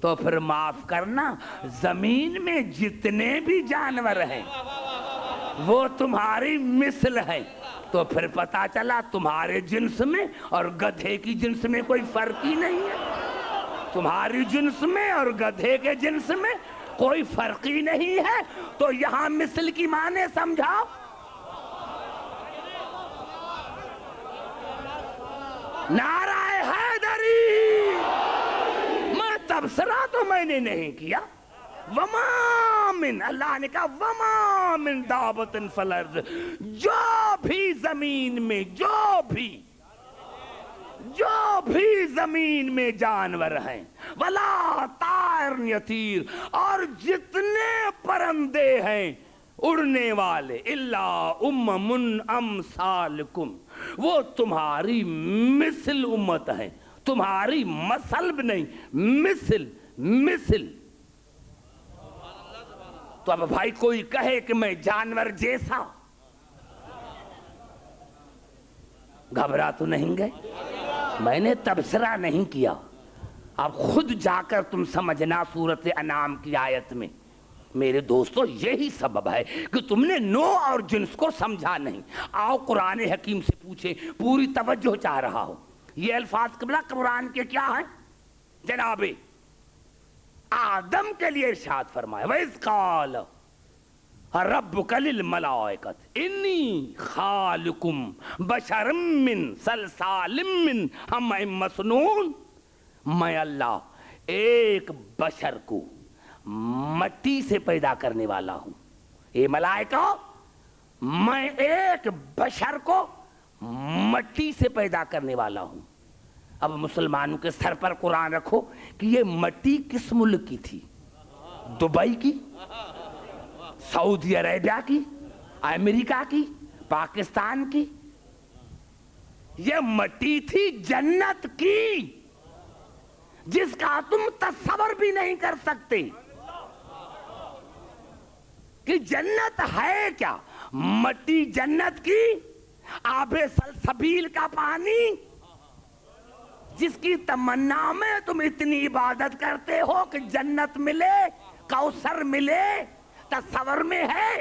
تو پھر معاف کرنا، زمین میں جتنے بھی جانور ہیں وہ تمہاری مثل ہے. تو پھر پتا چلا تمہارے جنس میں اور گدھے کی جنس میں کوئی فرق ہی نہیں ہے. تمہاری جنس میں اور گدھے کے جنس میں کوئی فرق ہی نہیں ہے. تو یہاں مثل کی معنی سمجھاؤ. نعرہ حیدری. میں تبصرہ تو میں نے نہیں کیا. وما من، اللہ نے کہا وما من دابۃ فی الارض، جو بھی زمین میں، جو بھی زمین میں جانور ہیں، ولا طائر یطیر، اور جتنے پرندے ہیں اڑنے والے، الا امم امثالکم، وہ تمہاری مثل امت ہے، تمہاری مثل بھی نہیں، مثل. تو اب بھائی کوئی کہے کہ میں جانور جیسا، گھبرا تو نہیں گئے؟ میں نے تبصرہ نہیں کیا. اب خود جا کر تم سمجھنا سورۃ انعام کی آیت میں. میرے دوستو یہی سبب ہے کہ تم نے نوع اور جنس کو سمجھا نہیں. آؤ قرآن حکیم سے پوچھیں، پوری توجہ چاہ رہا ہو. یہ الفاظ قبلہ قرآن کے کیا ہیں؟ جناب آدم کے لیے ارشاد فرمایا وَإِذْ قَالَ رَبُّكَ لِلْمَلَائِكَةِ إِنِّي خَالِقٌ بَشَرًا مِّن صَلْصَالٍ مِّنْ حَمَإٍ مَّسْنُونٍ. میں اللہ ایک بشر کو مٹی سے پیدا کرنے والا ہوں. اے ملائکہ، میں ایک بشر کو مٹی سے پیدا کرنے والا ہوں. اب مسلمانوں کے سر پر قرآن رکھو کہ یہ مٹی کس ملک کی تھی؟ دبئی کی، سعودی عربیہ کی، امریکہ کی، پاکستان کی؟ یہ مٹی تھی جنت کی، جس کا تم تصور بھی نہیں کر سکتے کہ جنت ہے کیا. مٹی جنت کی، آب سلسبیل کا پانی جس کی تمنا میں تم اتنی عبادت کرتے ہو کہ جنت ملے، کوثر ملے، تصور میں ہے؟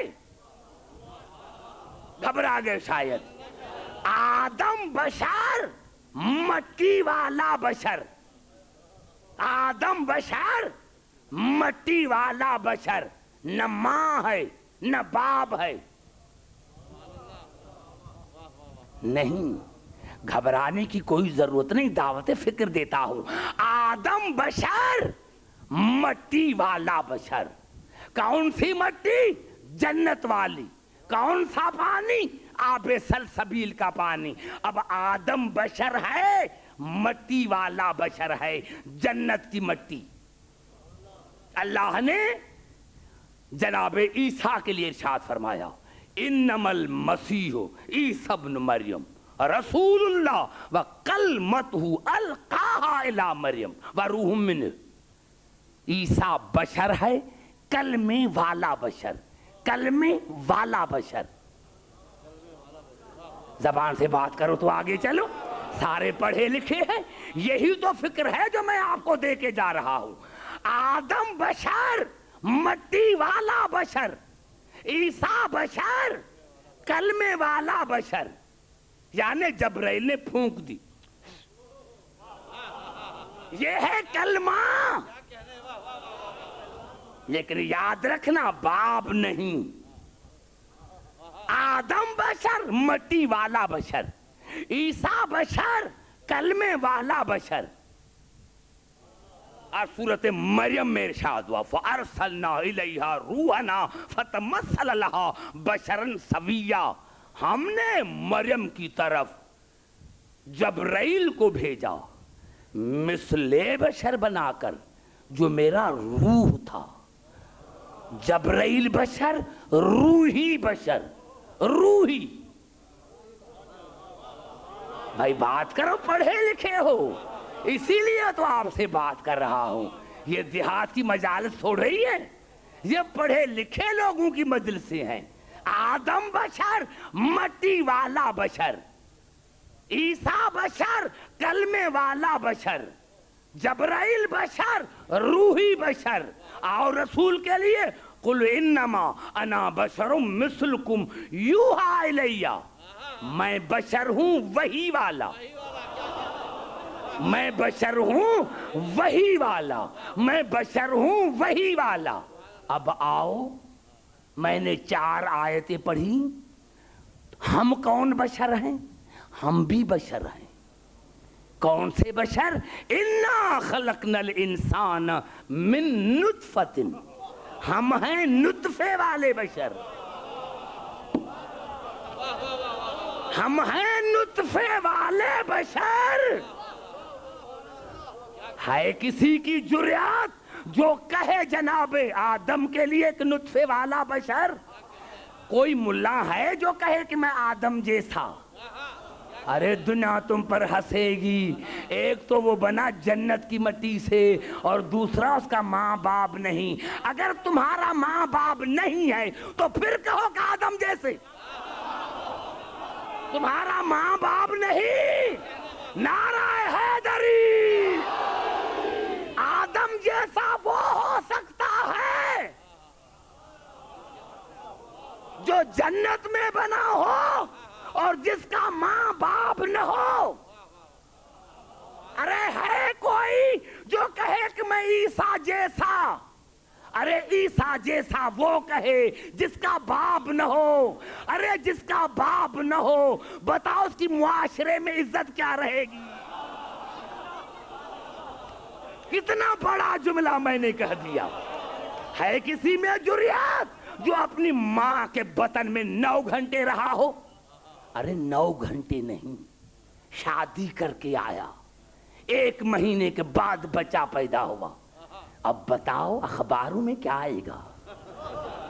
گھبرا گئے شاید. آدم بشر، مٹی والا بشر. آدم بشر، مٹی والا بشر. نہ ماں ہے نہ باپ ہے. نہیں، گھبرانے کی کوئی ضرورت نہیں، دعوت فکر دیتا ہوں. آدم بشر، مٹی والا بشر. کون سی مٹی؟ جنت والی. کون سا پانی؟ آب سلسبیل کا پانی. اب آدم بشر ہے، مٹی والا بشر ہے، جنت کی مٹی. اللہ نے جناب عیسیٰ کے لیے ارشاد فرمایا انما المسیح عیسی ابن مریم رسول اللہ وکلمتہ القاہا الی مریم وروح منہ. عیسیٰ بشر ہے، کلمے والا بشر. کلمے والا بشر. زبان سے بات کرو تو آگے چلو. سارے پڑھے لکھے ہیں. یہی تو فکر ہے جو میں آپ کو دے کے جا رہا ہوں. آدم بشر، مٹی والا بشر. عیسیٰ بشر، کلمے والا بشر. یعنی جبرائیل نے پھونک دی، یہ ہے کلمہ. لیکن یاد رکھنا باپ نہیں. آدم بشر، مٹی والا بشر. عیسیٰ بشر، کلمے والا بشر. اور سورۃ مریم میں ارشاد ہوا فَأَرْسَلْنَا إِلَيْهَا رُوحَنَا فَتَمَثَّلَ لَهَا بَشَرًا سَوِيًّا. ہم نے مریم کی طرف جبرائیل کو بھیجا مثل بشر بنا کر، جو میرا روح تھا. جبرائیل بشر، روحی بشر، روحی. بھائی بات کرو، پڑھے لکھے ہو، اسی لیے تو آپ سے بات کر رہا ہوں. یہ دیہات کی مجالس چھوڑ رہی ہے، یہ پڑھے لکھے لوگوں کی مجلسیں ہیں. آدم بشر، مٹی والا بشر. عیسیٰ بشر، کلمے والا بشر. جبرائیل بشر، روحی بشر. اور رسول کے لیے قل انما انا بشر مثلکم یوحی الیہ، میں بشر ہوں وحی والا، میں بشر ہوں وحی والا، میں بشر ہوں وحی والا. اب آؤ، میں نے 4 آیتیں پڑھی. ہم کون بشر ہیں؟ ہم بھی بشر ہیں. کون سے بشر؟ انا خلقنا الانسان من نطفۃ، ہم ہیں نطفے والے بشر. ہم ہیں نطفے والے بشر. ہے کسی کی جرات جو کہے جناب آدم کے لیے ایک نطفے والا بشر؟ کوئی ملا ہے جو کہے کہ میں آدم جیسا؟ ارے دنیا تم پر ہنسے گی. ایک تو وہ بنا جنت کی مٹی سے، اور دوسرا اس کا ماں باپ نہیں. اگر تمہارا ماں باپ نہیں ہے تو پھر کہو کہ آدم جیسے. تمہارا ماں باپ نہیں، نعرہ حیدری. آدم جیسا وہ ہو سکتا ہے جو جنت میں بنا ہو اور جس کا ماں باپ نہ ہو. ارے ہے کوئی جو کہے کہ میں عیسیٰ جیسا؟ ارے عیسیٰ جیسا وہ کہے جس کا باپ نہ ہو. ارے جس کا باپ نہ ہو، بتاؤ اس کی معاشرے میں عزت کیا رہے گی؟ کتنا بڑا جملہ میں نے کہہ دیا. ہے کسی میں جرات جو اپنی ماں کے بطن میں 9 گھنٹے رہا ہو؟ ارے 9 گھنٹے نہیں، شادی کر کے آیا، 1 مہینے کے بعد بچہ پیدا ہوا. اب بتاؤ اخباروں میں کیا آئے گا؟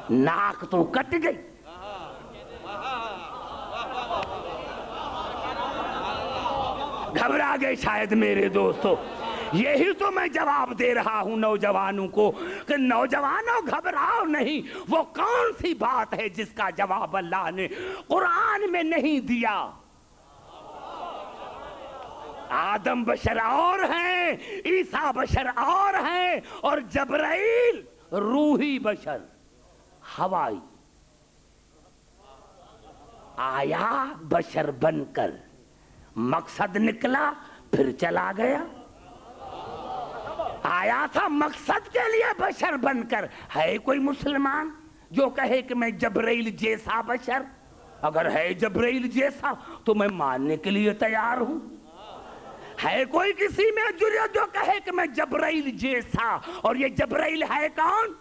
ناک تو کٹ گئی. گھبرا گئے شاید میرے دوستو. یہی تو میں جواب دے رہا ہوں نوجوانوں کو کہ نوجوانوں گھبراؤ نہیں. وہ کون سی بات ہے جس کا جواب اللہ نے قرآن میں نہیں دیا؟ آدم بشر اور ہیں، عیسیٰ بشر اور ہیں، اور جبرائیل روحی بشر، ہوائی. آیا بشر بن کر، مقصد نکلا پھر چلا گیا. آیا تھا مقصد کے لیے بشر بن کر. ہے کوئی مسلمان جو کہے کہ میں جبرائیل جیسا بشر؟ اگر ہے جبرائیل جیسا تو میں ماننے کے لیے تیار ہوں. ہے کوئی کسی میں جرات جو کہے کہ میں جبرائیل جیسا؟ اور یہ جبرائیل ہے کون؟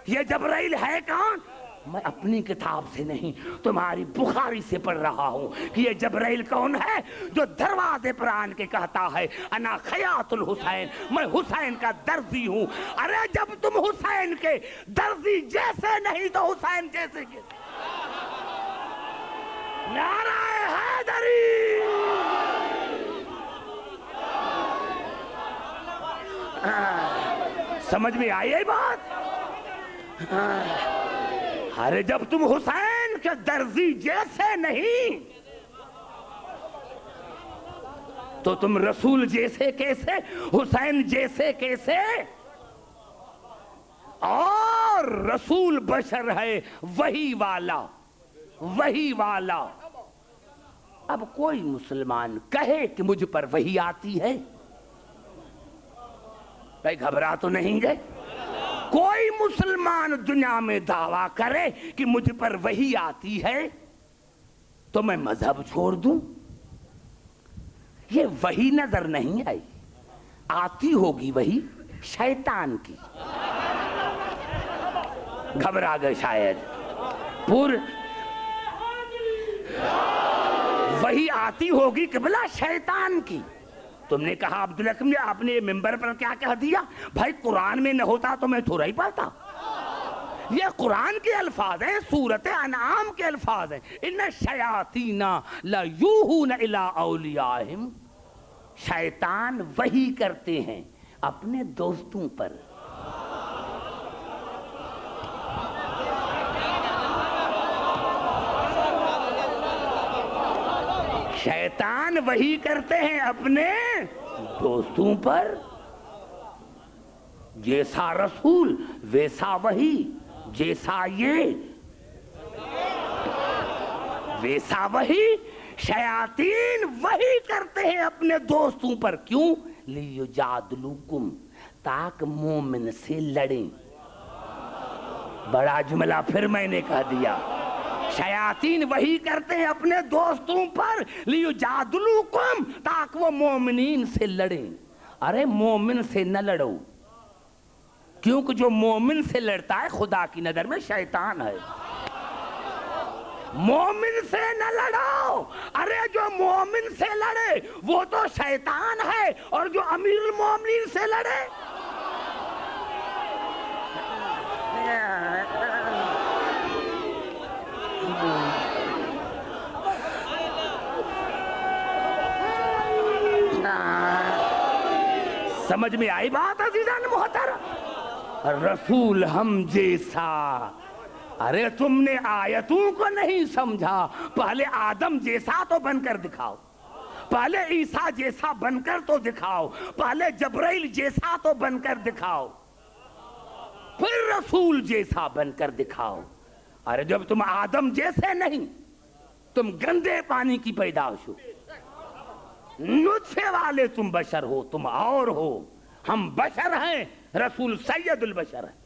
یہ جبرائیل ہے کون؟ میں اپنی کتاب سے نہیں، تمہاری بخاری سے پڑھ رہا ہوں کہ یہ جبرائیل کون ہے جو دروازے پر آن کے کہتا ہے انا خیاط الحسین، میں حسین کا درزی ہوں. ارے جب تم حسین کے درزی جیسے نہیں تو حسین جیسے کیسے؟ نعرہ حیدری. سمجھ میں آئی ہے بات؟ ارے جب تم حسین کے درزی جیسے نہیں تو تم رسول جیسے کیسے، حسین جیسے کیسے؟ اور رسول بشر ہے وحی والا، وحی والا. اب کوئی مسلمان کہے کہ مجھ پر وحی آتی ہے؟ بھائی گھبرا تو نہیں گئے؟ کوئی مسلمان دنیا میں دعویٰ کرے کہ مجھ پر وحی آتی ہے تو میں مذہب چھوڑ دوں؟ یہ وحی نظر نہیں آئی. آتی ہوگی وحی شیطان کی. گھبرا گئے شاید. وحی آتی ہوگی قبلہ شیطان کی. تم نے کہا عبدالحکیم نے آپ نے ممبر پر کیا کہہ دیا؟ بھائی قرآن میں نہ ہوتا تو میں تھوڑا ہی پڑھتا. یہ قرآن کے الفاظ ہیں، سورۃ انعام کے الفاظ ہیں. ان الشیاطین لیوحون الی اولیاءہم، شیطان وحی کرتے ہیں اپنے دوستوں پر. شیطان وحی کرتے ہیں اپنے دوستوں پر. جیسا رسول ویسا وحی، جیسا یہ ویسا وحی. شیاطین وحی کرتے ہیں اپنے دوستوں پر. کیوں؟ لیجادلوکم، تاکہ مومن سے لڑیں. بڑا جملہ پھر میں نے کہہ دیا. شیاطین وحی کرتے ہیں اپنے دوستوں پر لیجادلوکم، تاکہ وہ مومنین سے لڑیں. ارے مومن سے نہ لڑو، کیونکہ جو مومن سے لڑتا ہے خدا کی نظر میں شیطان ہے. مومن سے نہ لڑاؤ. ارے جو مومن سے لڑے وہ تو شیطان ہے، اور جو امیر المومنین سے لڑے سمجھ میں آئی بات عزیزان محترم؟ رسول ہم جیسا. ارے تم نے آیتوں کو نہیں سمجھا. پہلے آدم جیسا تو بن کر دکھاؤ، پہلے عیسیٰ جیسا بن کر تو دکھاؤ، پہلے جبرائیل جیسا تو بن کر دکھاؤ، پھر رسول جیسا بن کر دکھاؤ. ارے جب تم آدم جیسے نہیں، تم گندے پانی کی پیدائش ہو، نطفے والے تم بشر ہو، تم اور ہو. ہم بشر ہیں، رسول سید البشر ہے.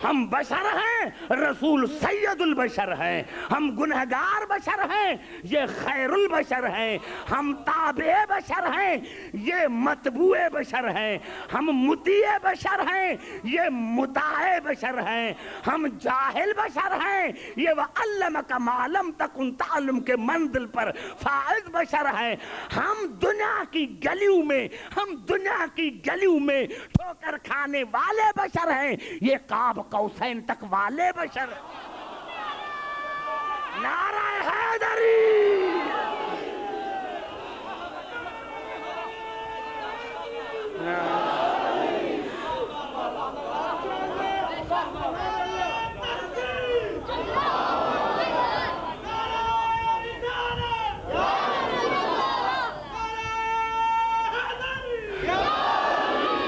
ہم بشر ہیں، رسول سید البشر ہیں. ہم گنہگار بشر ہیں، یہ خیر البشر ہیں. ہم تابع بشر ہیں، یہ متبوع بشر ہیں. ہم مطیع بشر ہیں، یہ مطاع بشر ہیں. ہم جاہل بشر ہیں، یہ وَعَلَّمَكَ مَا لَمْ تَكُنْ تَعْلَمْ کے منزل پر فائز بشر ہیں. ہم دنیا کی گلیوں میں، ہم دنیا کی گلیوں میں ٹھوکر کھانے والے بشر ہیں. یہ قاب قوسین تک والے بشر. نعرہ حیدری.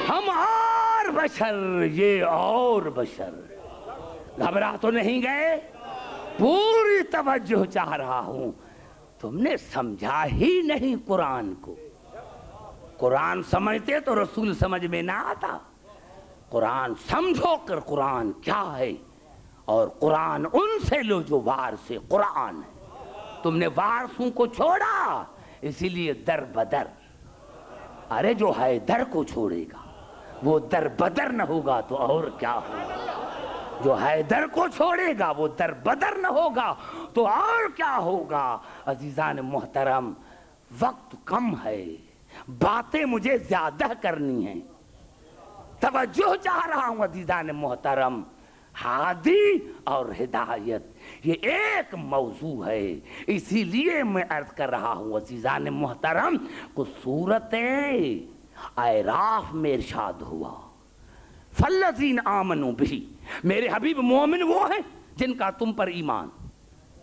ہم اور بشر، یہ اور بشر. گھبرا تو نہیں گئے؟ پوری توجہ چاہ رہا ہوں. تم نے سمجھا ہی نہیں قرآن کو. قرآن سمجھتے تو رسول سمجھ میں نہ آتا. قرآن سمجھو کر قرآن کیا ہے، اور قرآن ان سے لو جو وارث قرآن ہے. تم نے وارثوں کو چھوڑا، اسی لیے در بدر. ارے جو ہے در کو چھوڑے گا وہ در بدر نہ ہوگا تو اور کیا ہوگا؟ جو حیدر کو چھوڑے گا وہ در بدر نہ ہوگا تو اور کیا ہوگا؟ عزیزان محترم، وقت کم ہے، باتیں مجھے زیادہ کرنی ہیں. توجہ چاہ رہا ہوں عزیزان محترم. ہادی اور ہدایت یہ ایک موضوع ہے، اسی لیے میں عرض کر رہا ہوں عزیزان محترم کو سورت اعراف میں ارشاد ہوا فَالَّذِينَ آمَنُوا بِهِ. میرے حبیب مومن وہ ہیں جن کا تم پر ایمان.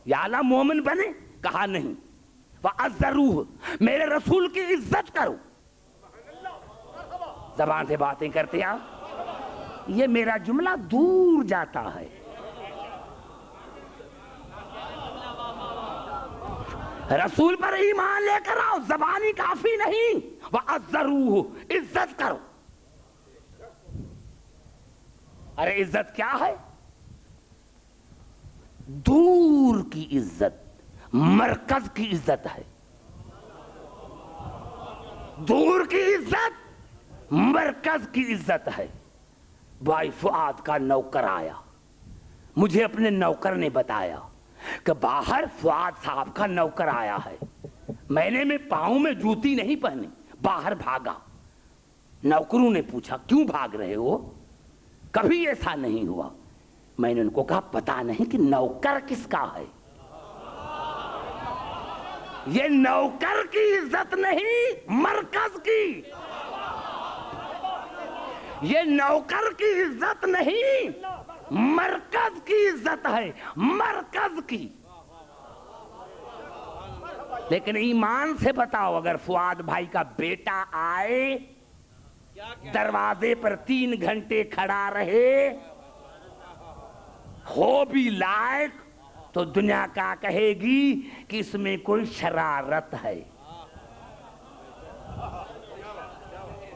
یا اللہ مومن بنے؟ کہا نہیں. وَعَزَّرُوهُ، میرے رسول کی عزت کرو. زبان سے باتیں کرتے ہیں آپ. یہ میرا جملہ دور جاتا ہے. رسول پر ایمان لے کر آؤ، زبانی کافی نہیں. وَعَزَّرُوهُ، عزت کرو. ارے عزت کیا ہے؟ دور کی عزت مرکز کی عزت ہے. دور کی عزت مرکز کی عزت ہے. بھائی فؤاد کا نوکر آیا، مجھے اپنے نوکر نے بتایا کہ باہر فؤاد صاحب کا نوکر آیا ہے. میں نے پاؤں میں جوتی نہیں پہنی، باہر بھاگا. نوکروں نے پوچھا کیوں بھاگ رہے ہو؟ کبھی ایسا نہیں ہوا. میں نے ان کو کہا پتا نہیں کہ نوکر کس کا ہے؟ یہ نوکر کی عزت نہیں مرکز کی، یہ نوکر کی عزت نہیں مرکز کی عزت ہے، مرکز کی۔ لیکن ایمان سے بتاؤ، اگر فؤاد بھائی کا بیٹا آئے دروازے پر 3 گھنٹے کھڑا رہے، ہو بھی لائق، تو دنیا کا کہے گی کہ اس میں کوئی شرارت ہے،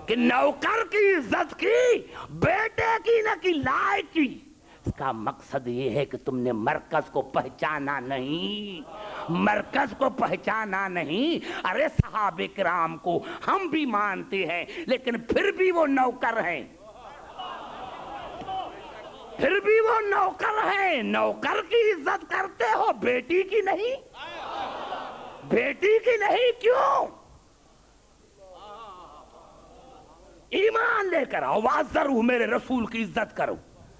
کہ نوکر کی عزت کی، بیٹے کی نہ کی لائق کی۔ اس کا مقصد یہ ہے کہ تم نے مرکز کو پہچانا نہیں، مرکز کو پہچانا نہیں۔ ارے صحابہ کرام کو ہم بھی مانتے ہیں، لیکن پھر بھی وہ نوکر ہیں، پھر بھی وہ نوکر ہیں۔ نوکر کی عزت کرتے ہو، بیٹی کی نہیں، بیٹی کی نہیں۔ کیوں؟ ایمان لے کر آؤ، وَعَزَّرُوهُ، میرے رسول کی عزت کرو۔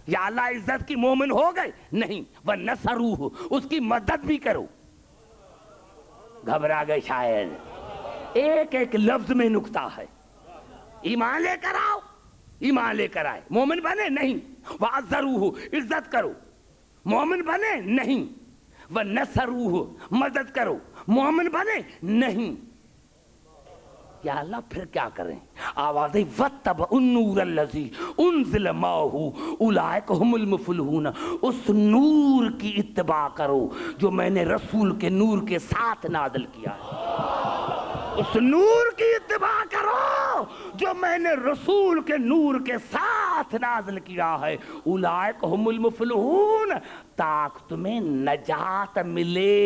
یا اللہ عزت کی مومن ہو گئے؟ نہیں، وَنَصَرُوهُ، اس کی مدد بھی کرو۔ گھبرا گئے شاید، ایک ایک لفظ میں نکتہ ہے۔ ایمان لے کر آؤ، ایمان لے کر آئے، مومن بنے؟ نہیں۔ وَعَزَّرُوهُ، عزت کرو، مومن بنے؟ نہیں۔ وَنَصَرُوهُ، مدد کرو، مومن بنے؟ نہیں۔ یا اللہ پھر کیا کریں؟ آوازیں وَاتَّبَعُوا النُّورَ الَّذِي أُنزِلَ مَعَهُ أُولَٰئِکَ هُمُ الْمُفْلِحُونَ، اس نور کی اتباع کرو جو میں نے رسول کے نور کے ساتھ نازل کیا ہے، اس نور کی اتباع کرو جو میں نے رسول کے نور کے ساتھ نازل کیا ہے۔ أُولَٰئِکَ هُمُ الْمُفْلِحُونَ، تاکہ تمہیں نجات ملے،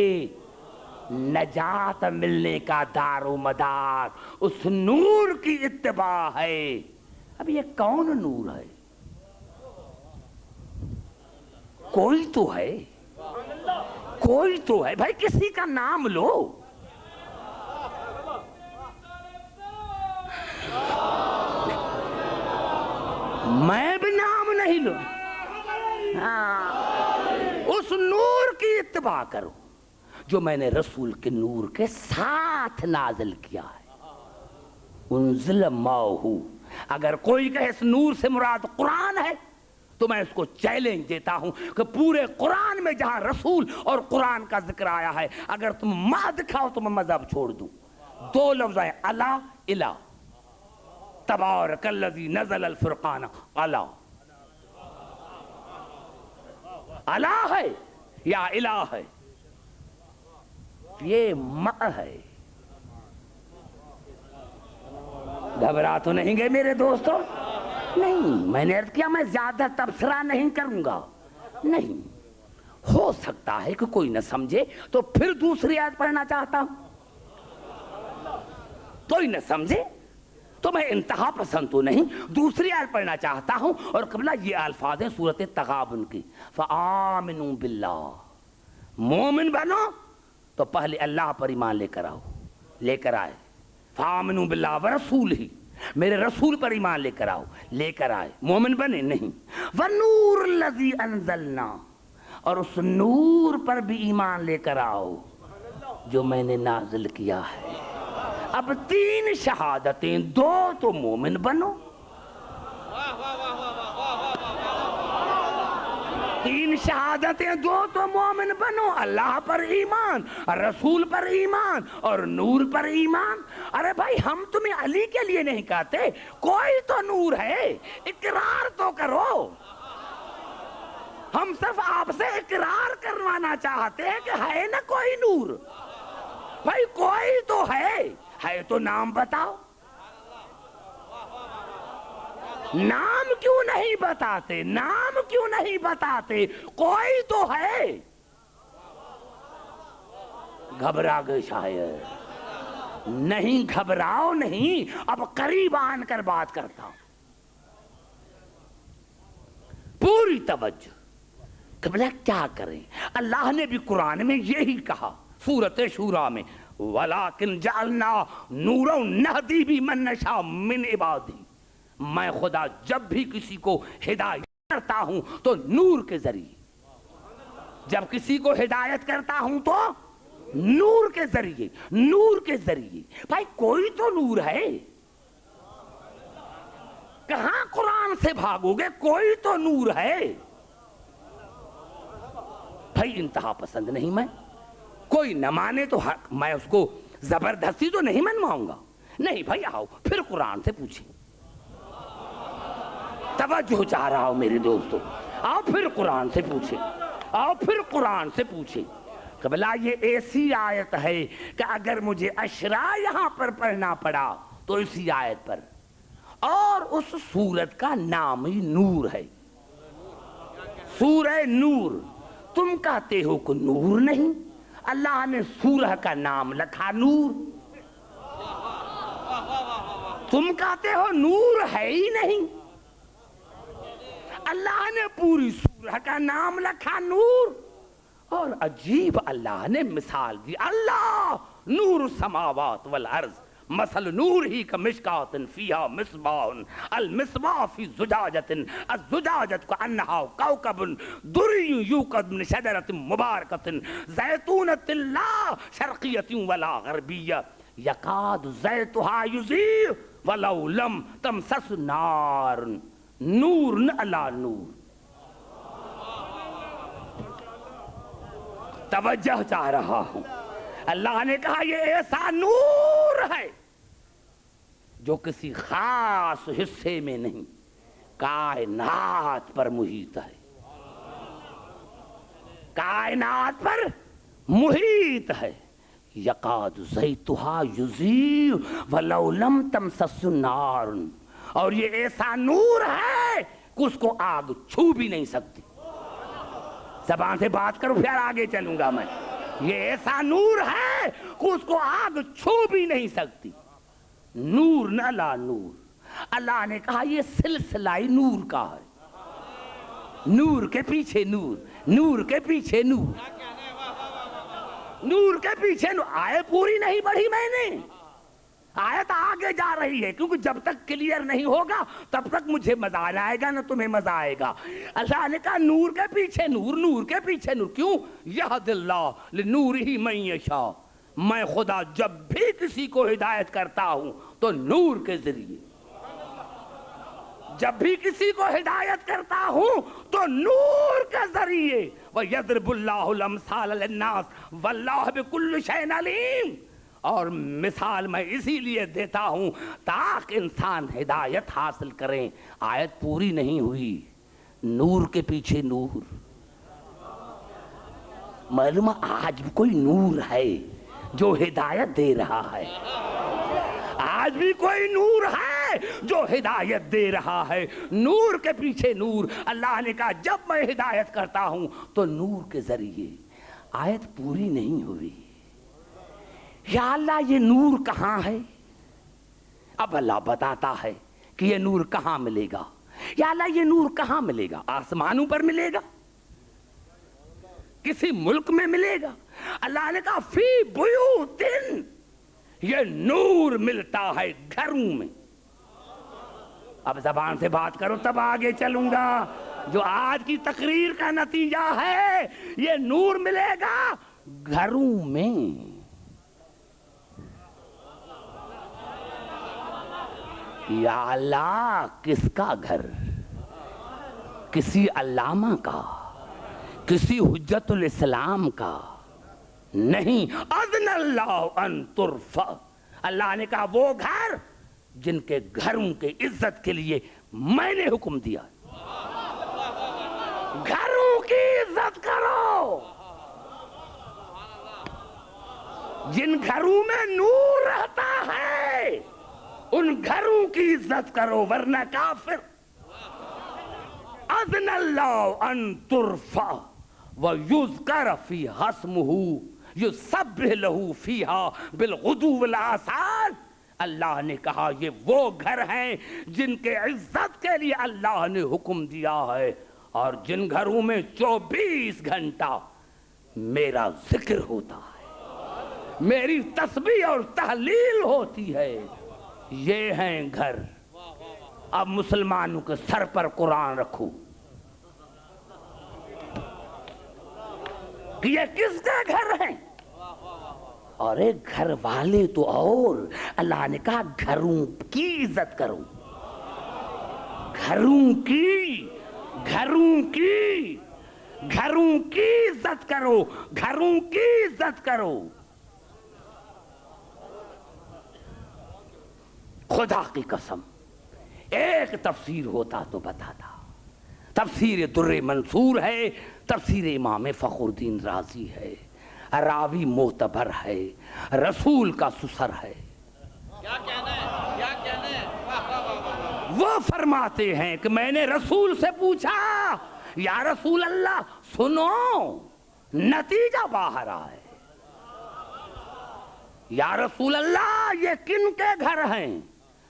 نجات ملنے کا دار و مدار اس نور کی اتباع ہے۔ اب یہ کون نور ہے؟ کوئی تو ہے، کوئی تو ہے بھائی، کسی کا نام لو۔ میں بھی نام نہیں لوں، اس نور کی اتباع کرو جو میں نے رسول کے نور کے ساتھ نازل کیا ہے۔ انزل معہ، اگر کوئی کہے اس نور سے مراد قرآن ہے تو میں اس کو چیلنج دیتا ہوں کہ پورے قرآن میں جہاں رسول اور قرآن کا ذکر آیا ہے، اگر تم ماں دکھاؤ تو میں مذہب چھوڑ دوں۔ 2 لفظ ہیں، الا الہ، تبارک الذی نزل الفرقان، الا، الا ہے یا الہ ہے؟ یہ ماں ہے۔ گھبرا تو نہیں گئے میرے دوستو؟ نہیں، میں نے عرض کیا میں زیادہ تبصرہ نہیں کروں گا، نہیں۔ ہو سکتا ہے کہ کوئی نہ سمجھے تو پھر دوسری آیت پڑھنا چاہتا ہوں، کوئی نہ سمجھے تو میں انتہا پسند تو نہیں، دوسری آیت پڑھنا چاہتا ہوں۔ اور قبلہ یہ الفاظ ہیں سورۃ تغابن کی، فآمنوا باللہ، مومن بنو تو پہلے اللہ پر ایمان لے کر آؤ، لے کر آئے۔ فآمنوا باللہ ورسولہ، میرے رسول پر ایمان لے کر آؤ، لے کر آئے، مومن بنے؟ نہیں۔ والنور الذی انزلنا، اور اس نور پر بھی ایمان لے کر آؤ جو میں نے نازل کیا ہے۔ اب 3 شہادتیں، 2 تو مومن بنو، 3 شہادتیں، 2 تو مومن بنو، اللہ پر ایمان، رسول پر ایمان اور نور پر ایمان۔ ارے بھائی ہم تمہیں علی کے لیے نہیں کہتے، کوئی تو نور ہے، اقرار تو کرو۔ ہم صرف آپ سے اقرار کروانا چاہتے ہیں کہ ہے نا کوئی نور، بھائی کوئی تو ہے تو نام بتاؤ۔ نام کیوں نہیں بتاتے؟ نام کیوں نہیں بتاتے؟ کوئی تو ہے۔ گھبرا گئے شاید؟ نہیں گھبراؤ نہیں، اب قریب آن کر بات کرتا ہوں، پوری توجہ۔ قبلہ کیا کریں؟ اللہ نے بھی قرآن میں یہی کہا سورۃ شورى میں، وَلَٰكِنْ جَعَلْنَا نُورًا نَهْدِي بِمَن نَّشَاءُ مِنْ عِبَادِهِ، میں خدا جب بھی کسی کو ہدایت کرتا ہوں تو نور کے ذریعے، جب کسی کو ہدایت کرتا ہوں تو نور کے ذریعے، نور کے ذریعے۔ بھائی کوئی تو نور ہے، کہاں قرآن سے بھاگو گے؟ کوئی تو نور ہے۔ بھائی انتہا پسند نہیں میں، کوئی نہ مانے تو میں اس کو زبردستی تو نہیں منواؤں گا، نہیں بھائی آؤ پھر قرآن سے پوچھیں۔ توجہ چاہ رہا ہوں میرے دوستو، آؤ پھر قرآن سے پوچھیں، آؤ پھر قرآن سے پوچھیں۔ قبلہ یہ ایسی آیت ہے کہ اگر مجھے اشرا یہاں پر پڑھنا پڑا تو اسی آیت پر، اور اس سورت کا نام ہی نور ہے، سورہ نور۔ تم کہتے ہو کہ نور نہیں، اللہ نے سورہ کا نام لکھا نور، تم کہتے ہو نور ہے ہی نہیں، اللہ نے پوری سورہ کا نام لکھا نور۔ اور عجیب اللہ نے مثال دی، اللہ نور السماوات والارض مثل نور ہی کمشکات فیہا مصباح المصباح فی زجاجۃ الزجاجۃ کأنہا کوکب دری یوقد من شجرۃ مبارکۃ زیتونۃ لا شرقیۃ ولا غربیہ یکاد زیتھا یضیء ولو لم تمسس نار، نور علی نور۔ توجہ چاہ رہا ہوں، اللہ نے کہا یہ ایسا نور ہے جو کسی خاص حصے میں نہیں، کائنات پر محیط ہے، کائنات پر محیط ہے۔ یقاد زیتھا یضیء ولو لم تمسس نار، اور یہ ایسا نور ہے کہ اس کو آگ چھو بھی نہیں سکتی۔ زبان سے بات کرو پھر آگے چلوں گا میں۔ یہ ایسا نور ہے کہ اس کو آگ چھو بھی نہیں سکتی، نور نہ لا نور۔ اللہ نے کہا یہ سلسلہ نور کا ہے، نور کے پیچھے نور، نور کے پیچھے نور، نور کے پیچھے نور۔ آیت پوری نہیں پڑھی میں نے، آیت آگے جا رہی ہے، کیونکہ جب تک کلیئر نہیں ہوگا تب تک مجھے مزہ نہ آئے گا نہ تمہیں مزہ آئے گا۔ اللہ نے کہا نور کے پیچھے نور، نور کے پیچھے نور۔ کیوں؟ یہد اللہ لنورہ من یشاء، میں خدا جب بھی کسی کو ہدایت کرتا ہوں تو نور کے ذریعے، جب بھی کسی کو ہدایت کرتا ہوں تو نور کے ذریعے۔ وَيَضْرِبُ اللَّهُ الْأَمْثَالَ لِلنَّاسِ وَاللَّهُ بِكُلِّ شَيْءٍ عَلِيمٌ۔ اور مثال میں اسی لیے دیتا ہوں تاکہ انسان ہدایت حاصل کریں۔ آیت پوری نہیں ہوئی، نور کے پیچھے نور۔ معلوم آج بھی کوئی نور ہے جو ہدایت دے رہا ہے، آج بھی کوئی نور ہے جو ہدایت دے رہا ہے، نور کے پیچھے نور۔ اللہ نے کہا جب میں ہدایت کرتا ہوں تو نور کے ذریعے۔ آیت پوری نہیں ہوئی۔ یا اللہ یہ نور کہاں ہے؟ اب اللہ بتاتا ہے کہ یہ نور کہاں ملے گا۔ یا اللہ یہ نور کہاں ملے گا؟ آسمانوں پر ملے گا؟ کسی ملک میں ملے گا؟ اللہ نے کہا فی بیوت، یہ نور ملتا ہے گھروں میں۔ اب زبان سے بات کرو تب آگے چلوں گا۔ جو آج کی تقریر کا نتیجہ ہے، یہ نور ملے گا گھروں میں۔ یا اللہ کس کا گھر؟ کسی علامہ کا، کسی حجت الاسلام کا نہیں۔ اذن اللہ ان ترفع، اللہ نے کہا وہ گھر جن کے گھروں کے عزت کے لیے میں نے حکم دیا، گھروں کی عزت کرو۔ جن گھروں میں نور رہتا ہے ان گھروں کی عزت کرو، ورنہ کافر۔ اذن اللہ ان ترفع ویذکر فیہا اسمہ یسبح لہ فیہا بالغدو والآصال۔ اللہ نے کہا یہ وہ گھر ہیں جن کے عزت کے لیے اللہ نے حکم دیا ہے، اور جن گھروں میں 24 گھنٹہ میرا ذکر ہوتا ہے، میری تسبیح اور تحلیل ہوتی ہے، یہ ہیں گھر۔ اب مسلمانوں کے سر پر قرآن رکھو، کہ یہ کس کے گھر ہیں؟ اور ایک گھر والے تو اور اللہ نے کہا گھروں کی عزت کرو، گھروں کی عزت کرو، گھروں کی عزت کرو۔ خدا کی قسم ایک تفسیر ہوتا تو بتاتا۔ تفسیر در منصور ہے، تفسیر امام فخر الدین رازی ہے، راوی معتبر ہے، رسول کا سسر ہے۔ کیا کہنا ہے، کیا کہنا ہے؟ وہ فرماتے ہیں کہ میں نے رسول سے پوچھا یا رسول اللہ سنو، نتیجہ باہر آئے۔ یا رسول اللہ یہ کن کے گھر ہیں؟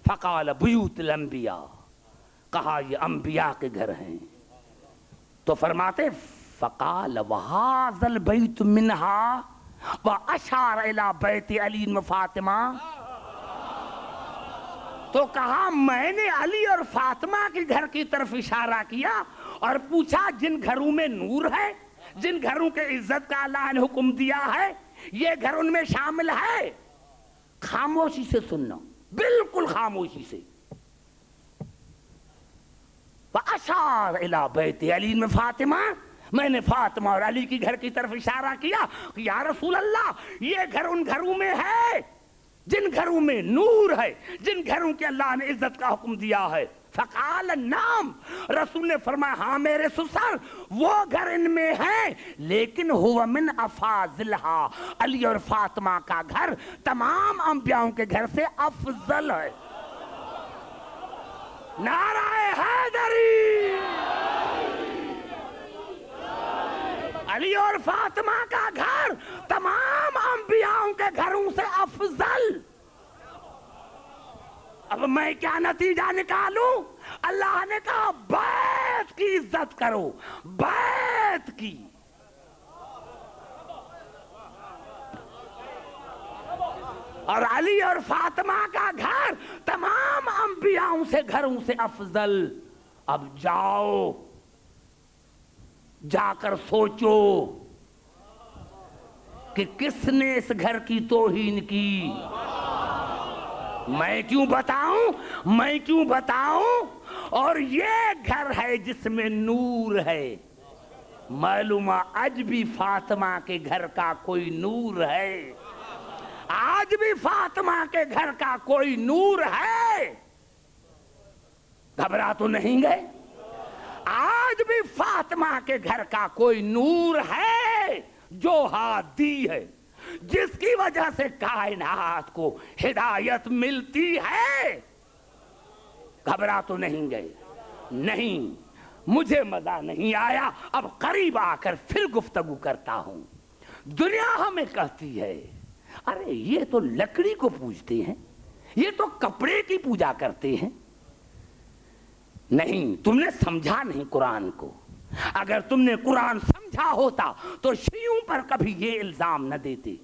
فقال بیوت الانبیاء، کہا یہ انبیاء کے گھر ہیں۔ تو فرماتے فقال وہذا البیت منہا واشار الی بیت علی و فاطمہ، تو کہا میں نے علی اور فاطمہ کے گھر کی طرف اشارہ کیا اور پوچھا جن گھروں میں نور ہے، جن گھروں کے عزت کا اللہ نے حکم دیا ہے، یہ گھر ان میں شامل ہے؟ خاموشی سے سننا، بالکل خاموشی سے۔ وَأَشَارَ إِلَىٰ بَيْتِ عَلِي و فاطمہ، میں نے فاطمہ اور علی کی گھر کی طرف اشارہ کیا کہ یا رسول اللہ یہ گھر ان گھروں میں ہے جن گھروں میں نور ہے، جن گھروں کے اللہ نے عزت کا حکم دیا ہے۔ فقال نعم، رسول نے فرمایا ہاں میرے سسر، وہ گھر ان میں ہے، لیکن ہوا من افاضلہا، علی اور فاطمہ کا گھر تمام انبیاءوں کے گھر سے افضل ہے۔ نعرہ حیدری، علی اور فاطمہ کا گھر تمام انبیاءوں کے گھروں سے افضل۔ اب میں کیا نتیجہ نکالوں؟ اللہ نے کہا بیت کی عزت کرو، بیت کی۔ اور علی اور فاطمہ کا گھر تمام انبیاءوں سے گھروں سے افضل۔ اب جاؤ، جا کر سوچو کہ کس نے اس گھر کی توہین کی۔ میں کیوں بتاؤں؟ اور یہ گھر ہے جس میں نور ہے۔ معلومہ آج بھی فاطمہ کے گھر کا کوئی نور ہے، آج بھی فاطمہ کے گھر کا کوئی نور ہے۔ گھبرا تو نہیں گئے؟ آج بھی فاطمہ کے گھر کا کوئی نور ہے جو ہادی ہے، جس کی وجہ سے کائنات کو ہدایت ملتی ہے۔ گھبرا تو نہیں گئے؟ نہیں، مجھے مزہ نہیں آیا، اب قریب آ کر پھر گفتگو کرتا ہوں۔ دنیا ہمیں کہتی ہے ارے یہ تو لکڑی کو پوجتے ہیں، یہ تو کپڑے کی پوجا کرتے ہیں۔ نہیں، تم نے سمجھا نہیں قرآن کو۔ اگر تم نے قرآن سمجھا ہوتا تو شیعوں پر کبھی یہ الزام نہ دیتے۔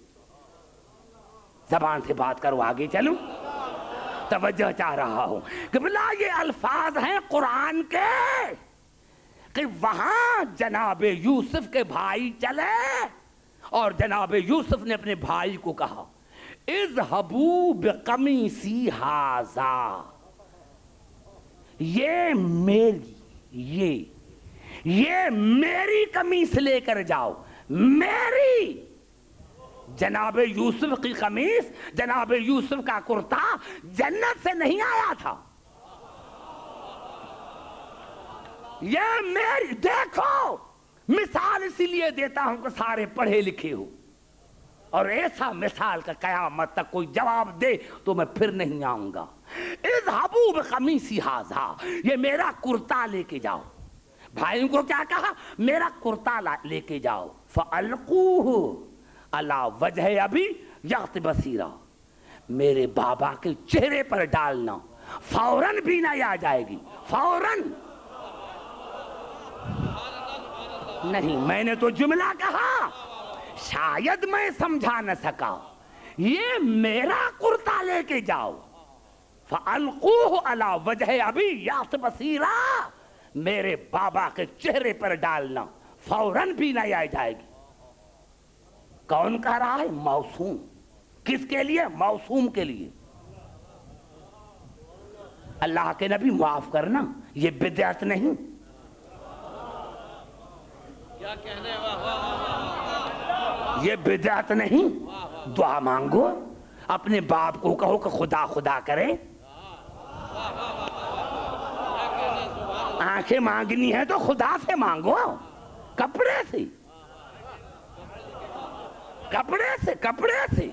زبان سے بات کرو، آگے چلوں، توجہ چاہ رہا ہوں کہ بلا یہ الفاظ ہیں قرآن کے کہ وہاں جناب یوسف کے بھائی چلے اور جناب یوسف نے اپنے بھائی کو کہا اذهبوا بقمیصی ھذا، یہ میری قمیص لے کر جاؤ، میری۔ جناب یوسف کی قمیص، جناب یوسف کا کرتا جنت سے نہیں آیا تھا، یہ میری۔ دیکھو، مثال اسی لیے دیتا ہوں کہ سارے پڑھے لکھے ہو، اور ایسا مثال کا قیامت تک کوئی جواب دے تو میں پھر نہیں آؤں گا۔ اذهبوا بقمیصی ھذا، یہ میرا کرتا لے کے جاؤ۔ بھائیوں کو کیا کہا؟ میرا کرتا لے کے جاؤ۔ فَأَلْقُوهُ عَلَى وَجْهِ أَبِي يَأْتِ بَصِيرًا، میرے بابا کے چہرے پر ڈالنا، فوراً بینائی آ جائے گی، فوراً۔ نہیں، میں نے تو جملہ کہا، شاید میں سمجھا نہ سکا۔ یہ میرا کرتا لے کے جاؤ، فَأَلْقُوهُ عَلَى وَجْهِ أَبِي يَأْتِ بَصِيرًا، میرے بابا کے چہرے پر ڈالنا، فوراً بینائی آ جائے گی۔ کون کہہ رہا ہے؟ موسوم. کس کے لیے؟ موسوم کے لیے. اللہ کے نبی معاف کرنا، یہ بدعت نہیں. یہ بدعت نہیں. دعا مانگو، اپنے باپ کو کہو کہ خدا خدا کرے. آنکھیں مانگنی ہے تو خدا سے مانگو، کپڑے سے کپڑے سے کپڑے سے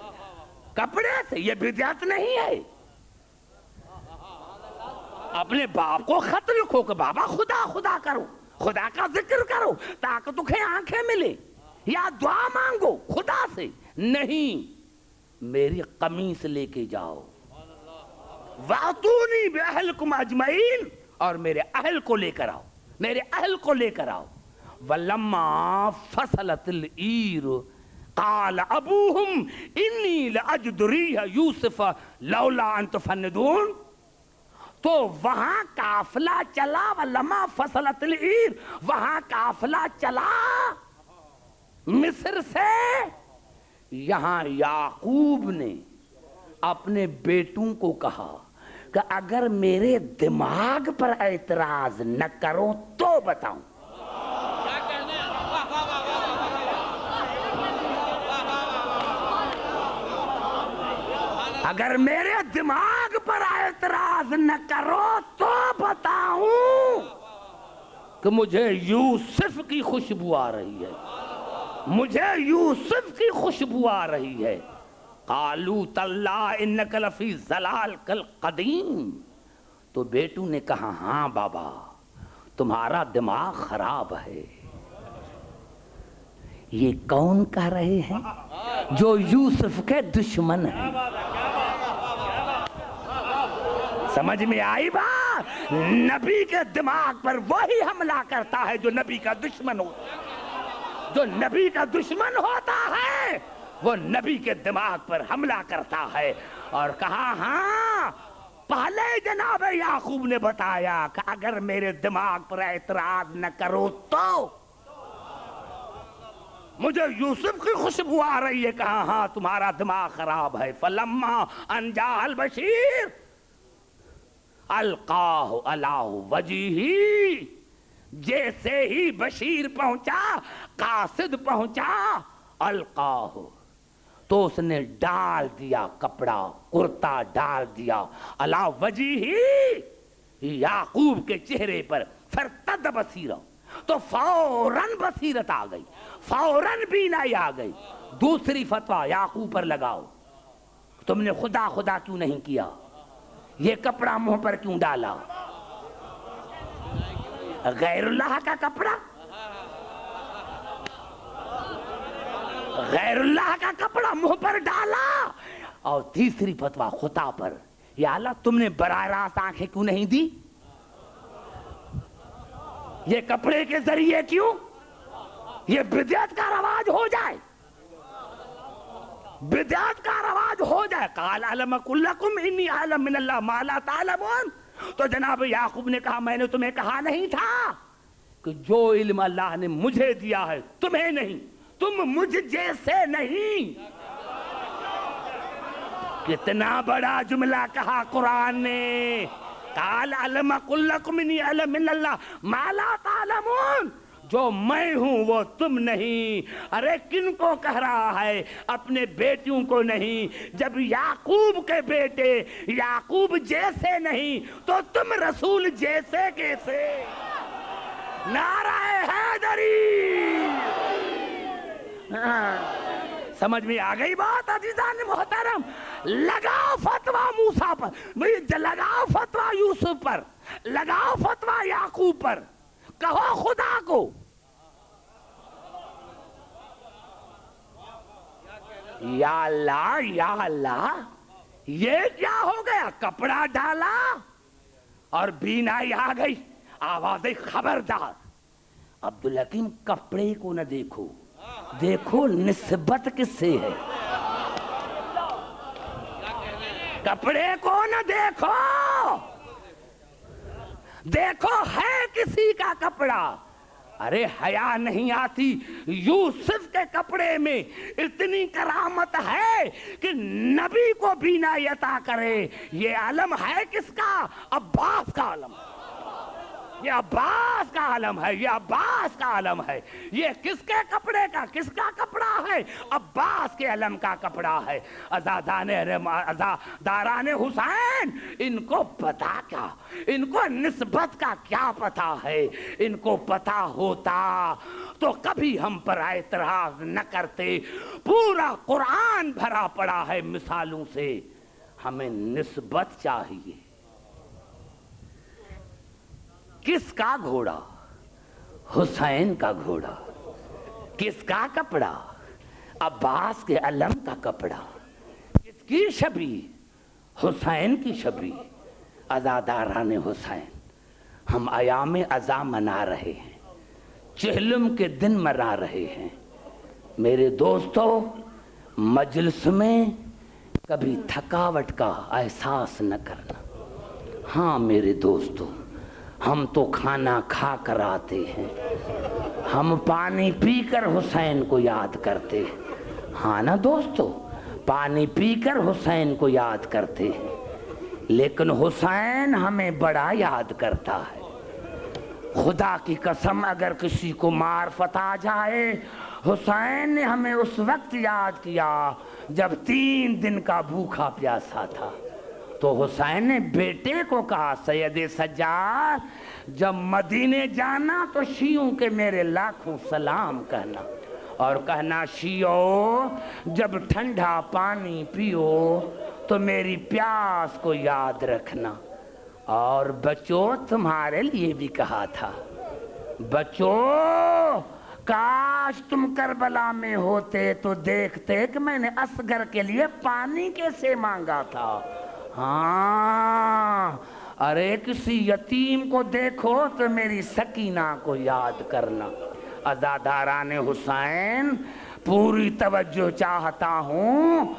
کپڑے سے. یہ بدعت نہیں ہے. اپنے باپ کو خط لکھو کہ بابا خدا خدا کرو، خدا کا ذکر کرو تاکہ تمہیں آنکھیں ملے، یا دعا مانگو خدا سے. نہیں، میری قمیص لے کے جاؤ. وَأْتُونِي بِأَهْلِكُمْ أَجْمَعِينَ، اور میرے اہل کو لے کر آؤ، میرے اہل کو لے کر آؤ. وَلَمَّا فَصَلَتِ الْعِيرُ قَالَ أَبُوهُمْ إِنِّي لَأَجِدُ رِيحَ يُوسُفَ لَوْلَا أَن تُفَنِّدُونَ. تو وہاں قافلہ چلا. وَلَمَّا فَصَلَتِ الْعِيرُ، وہاں قافلہ چلا مصر سے. یہاں یعقوب نے اپنے بیٹوں کو کہا کہ اگر میرے دماغ پر اعتراض نہ کرو تو بتاؤں. اگر میرے دماغ پر اعتراض نہ کرو تو بتاؤں کہ مجھے یوسف کی خوشبو آ رہی ہے، مجھے یوسف کی خوشبو آ رہی ہے. قالوا تاللہ انک لفی ضلالک القدیم. تو بیٹوں نے کہا ہاں بابا تمہارا دماغ خراب ہے. یہ کون کہہ رہے ہیں؟ جو یوسف کے دشمن ہیں. سمجھ میں آئی بات؟ نبی کے دماغ پر وہی حملہ کرتا ہے جو نبی کا دشمن ہوتا ہے. جو نبی کا دشمن ہوتا ہے وہ نبی کے دماغ پر حملہ کرتا ہے. اور کہا ہاں پہلے جناب یعقوب نے بتایا کہ اگر میرے دماغ پر اعتراض نہ کرو تو مجھے یوسف کی خوشبو آ رہی ہے. کہا ہاں تمہارا دماغ خراب ہے. فلما ان جاء البشیر القاہ علی وجہہ. جیسے ہی بشیر پہنچا، قاصد پہنچا، القاہ تو اس نے ڈال دیا کپڑا، کرتا ڈال دیا، علی وجہہ یعقوب کے چہرے پر. فرتد بصیرہ، تو فوراً بصیرت آ گئی، فوراً بینائی آ گئی. دوسری فتویٰ یعقوب پر لگاؤ. تم نے خدا خدا کیوں نہیں کیا؟ یہ کپڑا منہ پر کیوں ڈالا؟ غیر اللہ کا کپڑا، غیر اللہ کا کپڑا منہ پر ڈالا. اور تیسری فتویٰ خطا پر. یا اللہ تم نے براہ راست آنکھیں کیوں نہیں دی؟ یہ کپڑے کے ذریعے کیوں؟ یہ بدعت کا رواج ہو جائے، بدعت کا رواج ہو جائے. قال علم اقل لکم انی اعلم من اللہ ما لا تعلمون. تو جناب یعقوب نے کہا میں نے تمہیں کہا نہیں تھا کہ جو علم اللہ نے مجھے دیا ہے تمہیں نہیں، تم مجھ جیسے نہیں. کتنا بڑا جملہ کہا قرآن نے. قال علم اقل لکم انی اعلم من اللہ ما لا تعلمون. جو میں ہوں وہ تم نہیں. ارے کن کو کہہ رہا ہے؟ اپنے بیٹیوں کو نہیں. جب یعقوب کے بیٹے یعقوب جیسے نہیں تو تم رسول جیسے کیسے؟ نعرہ حیدری. سمجھ میں آ گئی بات عزیزان محترم؟ لگاؤ فتویٰ موسیٰ پر، لگاؤ فتویٰ یوسف پر، لگاؤ فتویٰ یعقوب پر. کہو خدا کو یا اللہ یا اللہ یہ کیا ہو گیا؟ کپڑا ڈالا اور بینائی آ گئی. آواز خبردار. عبدالحکیم کپڑے کو نہ دیکھو، دیکھو نسبت کس سے ہے. کپڑے کو نہ دیکھو، دیکھو ہے کسی کا کپڑا. ارے حیا نہیں آتی؟ یوسف کے کپڑے میں اتنی کرامت ہے کہ نبی کو بینائی عطا کرے. یہ علم ہے کس کا؟ عباس کا علم. یہ عباس کا علم ہے، یہ عباس کا علم ہے. یہ کس کے کپڑے کا، کس کا کپڑا ہے؟ عباس کے علم کا کپڑا ہے. عزاداران حسین، ان کو پتا کیا، ان کو نسبت کا کیا پتا ہے؟ ان کو پتا ہوتا تو کبھی ہم پر اعتراض نہ کرتے. پورا قرآن بھرا پڑا ہے مثالوں سے. ہمیں نسبت چاہیے. کس کا گھوڑا؟ حسین کا گھوڑا. کس کا کپڑا؟ عباس کے علم کا کپڑا. کس کی شبیہ؟ حسین کی شبیہ. عزاداران حسین، ہم ایام عزا منا رہے ہیں، چہلم کے دن منا رہے ہیں. میرے دوستو، مجلس میں کبھی تھکاوٹ کا احساس نہ کرنا. ہاں میرے دوستو، ہم تو کھانا کھا کر آتے ہیں، ہم پانی پی کر حسین کو یاد کرتے ہیں. ہاں نا دوستو، پانی پی کر حسین کو یاد کرتے ہیں. لیکن حسین ہمیں بڑا یاد کرتا ہے. خدا کی قسم، اگر کسی کو معرفت آ جائے، حسین نے ہمیں اس وقت یاد کیا جب 3 دن کا بھوکا پیاسا تھا. تو حسین نے بیٹے کو کہا، سید سجاد جب مدینے جانا تو شیعوں کے میرے لاکھوں سلام کہنا، اور کہنا شیعوں جب ٹھنڈا پانی پیو تو میری پیاس کو یاد رکھنا. اور بچوں، تمہارے لیے بھی کہا تھا، بچوں کاش تم کربلا میں ہوتے تو دیکھتے کہ میں نے اصغر کے لیے پانی کیسے مانگا تھا. ہاں، ارے کسی یتیم کو دیکھو تو میری سکینہ کو یاد کرنا. عزاداران حسین، پوری توجہ چاہتا ہوں.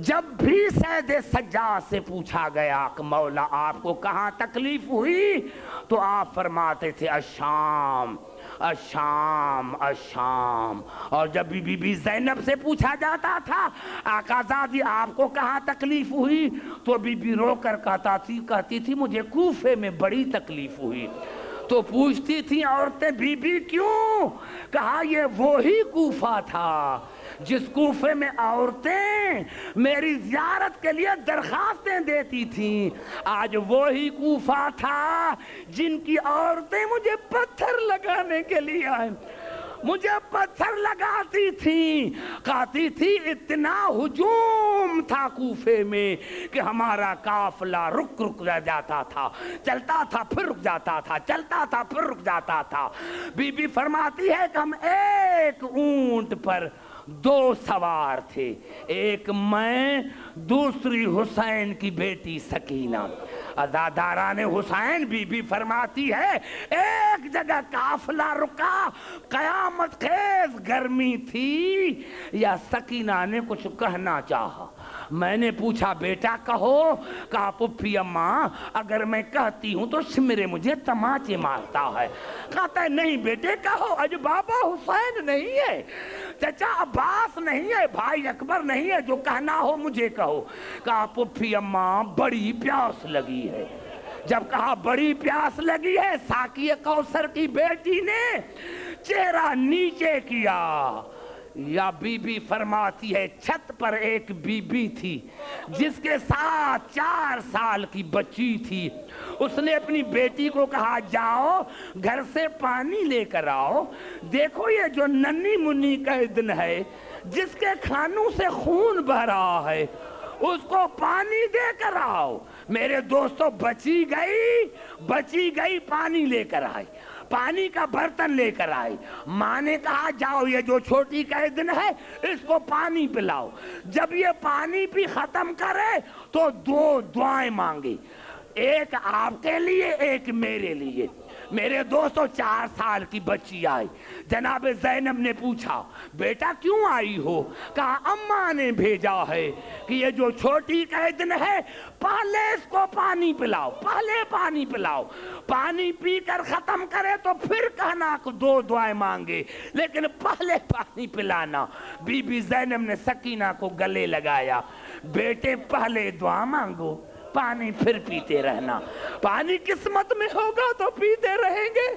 جب بھی سید سجاد سے پوچھا گیا کہ مولا آپ کو کہاں تکلیف ہوئی، تو آپ فرماتے تھے الشام الشام الشام. اور جب بی بی زینب سے پوچھا جاتا تھا آقا زادی آپ کو کہاں تکلیف ہوئی، تو بی بی رو کر کہتی تھی مجھے کوفے میں بڑی تکلیف ہوئی. تو پوچھتی تھی عورتیں بی بی کیوں؟ کہا یہ وہی کوفہ تھا جس کوفے میں عورتیں میری زیارت کے لیے درخواستیں دیتی تھیں. آج وہی کوفہ تھا جن کی عورتیں مجھے پتھر لگانے کے لیے آئیں، مجھے پتھر لگاتی تھی، کہتی تھی اتنا ہجوم تھا کوفے میں کہ ہمارا قافلہ رک جاتا تھا، چلتا تھا پھر رک جاتا تھا، چلتا تھا پھر رک جاتا تھا. بی بی فرماتی ہے کہ ہم ایک اونٹ پر 2 سوار تھے، ایک میں، دوسری حسین کی بیٹی سکینہ. عزاداران حسین، بی بی فرماتی ہے ایک جگہ قافلہ رکا، قیامت خیز گرمی تھی، یا سکینہ نے کچھ کہنا چاہا. میں نے پوچھا بیٹا کہو. کہا پپھی اماں اگر میں کہتی ہوں تو سمرے مجھے تماچے مارتا ہے. کہتا ہے نہیں بیٹے کہو، اج بابا حسین نہیں ہے، چچا عباس نہیں ہے، بھائی اکبر نہیں ہے، جو کہنا ہو مجھے کہو. کہا پپھی اماں بڑی پیاس لگی ہے. جب کہا بڑی پیاس لگی ہے، ساقی کوثر کی بیٹی نے چہرہ نیچے کیا. یا بی بی فرماتی ہے چھت پر ایک بی بی تھی جس کے ساتھ 4 سال کی بچی تھی. اس نے اپنی بیٹی کو کہا جاؤ گھر سے پانی لے کر آؤ، دیکھو یہ جو ننھی منی کا دن ہے جس کے کھانوں سے خون بہ رہا ہے، اس کو پانی دے کر آؤ. میرے دوستو بچی گئی پانی لے کر آئی، پانی کا برتن لے کر آئی. ماں نے کہا جاؤ یہ جو چھوٹی کا دن ہے اس کو پانی پلاؤ. جب یہ پانی پی ختم کرے تو 2 دعائیں مانگی، ایک آپ کے لیے ایک میرے لیے. میرے دوستو 4 سال کی بچی آئی، جناب زینب نے پوچھا بیٹا کیوں آئی ہو؟ کہا اماں نے بھیجا ہے کہ یہ جو چھوٹی قیدن ہے پہلے اس کو پانی پلاؤ، پہلے پانی پلاؤ، پانی پی کر ختم کرے تو پھر کہنا کہ 2 دعائیں مانگے، لیکن پہلے پانی پلانا۔ بی بی زینب نے سکینہ کو گلے لگایا، بیٹے پہلے دعا مانگو، پانی پھر پیتے رہنا، پانی قسمت میں ہوگا تو پیتے رہیں گے،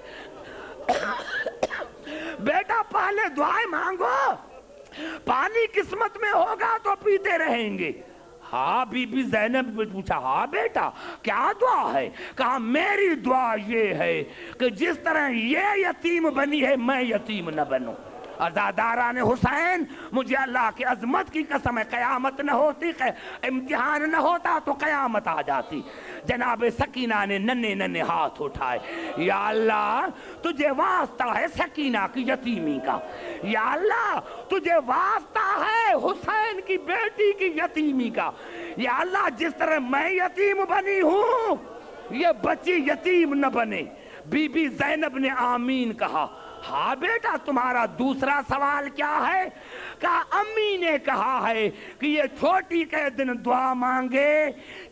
بیٹا پہلے دعائیں مانگو، پانی قسمت میں ہوگا تو پیتے رہیں گے۔ ہاں بی بی زینب نے پوچھا ہاں بیٹا کیا دعا ہے؟ کہا میری دعا یہ ہے کہ جس طرح یہ یتیم بنی ہے میں یتیم نہ بنوں۔ عزاداران حسین مجھے اللہ کی عظمت کی قسم ہے قیامت نہ ہوتی، امتحان نہ ہوتا تو قیامت آ جاتی۔ جناب سکینہ نے ننھے ننھے ہاتھ اٹھائے، یا اللہ تجھے واسطہ ہے سکینہ کی یتیمی کا، یا اللہ تجھے واسطہ ہے حسین کی بیٹی کی یتیمی کا، یا اللہ جس طرح میں یتیم بنی ہوں یہ بچی یتیم نہ بنے۔ بی بی زینب نے آمین کہا۔ ہاں بیٹا تمہارا دوسرا سوال کیا ہے؟ کہا امی نے کہا ہے کہ یہ چھوٹی قیدن دعا مانگے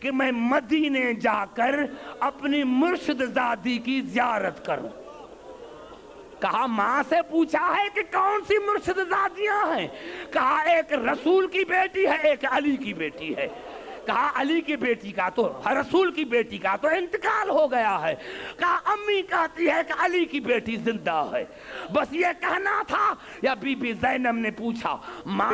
کہ میں مدینے جا کر اپنی مرشد زادی کی زیارت کروں۔ کہا ماں سے پوچھا ہے کہ کون سی مرشد زادیاں ہیں؟ کہا ایک رسول کی بیٹی ہے، ایک علی کی بیٹی ہے۔ کہا علی کی بیٹی کا تو رسول کی بیٹی کا تو انتقال ہو گیا ہے۔ کہا امی کہتی ہے کہ علی کی بیٹی زندہ ہے۔ بس یہ کہنا تھا یا بی بی زینب نے پوچھا ماں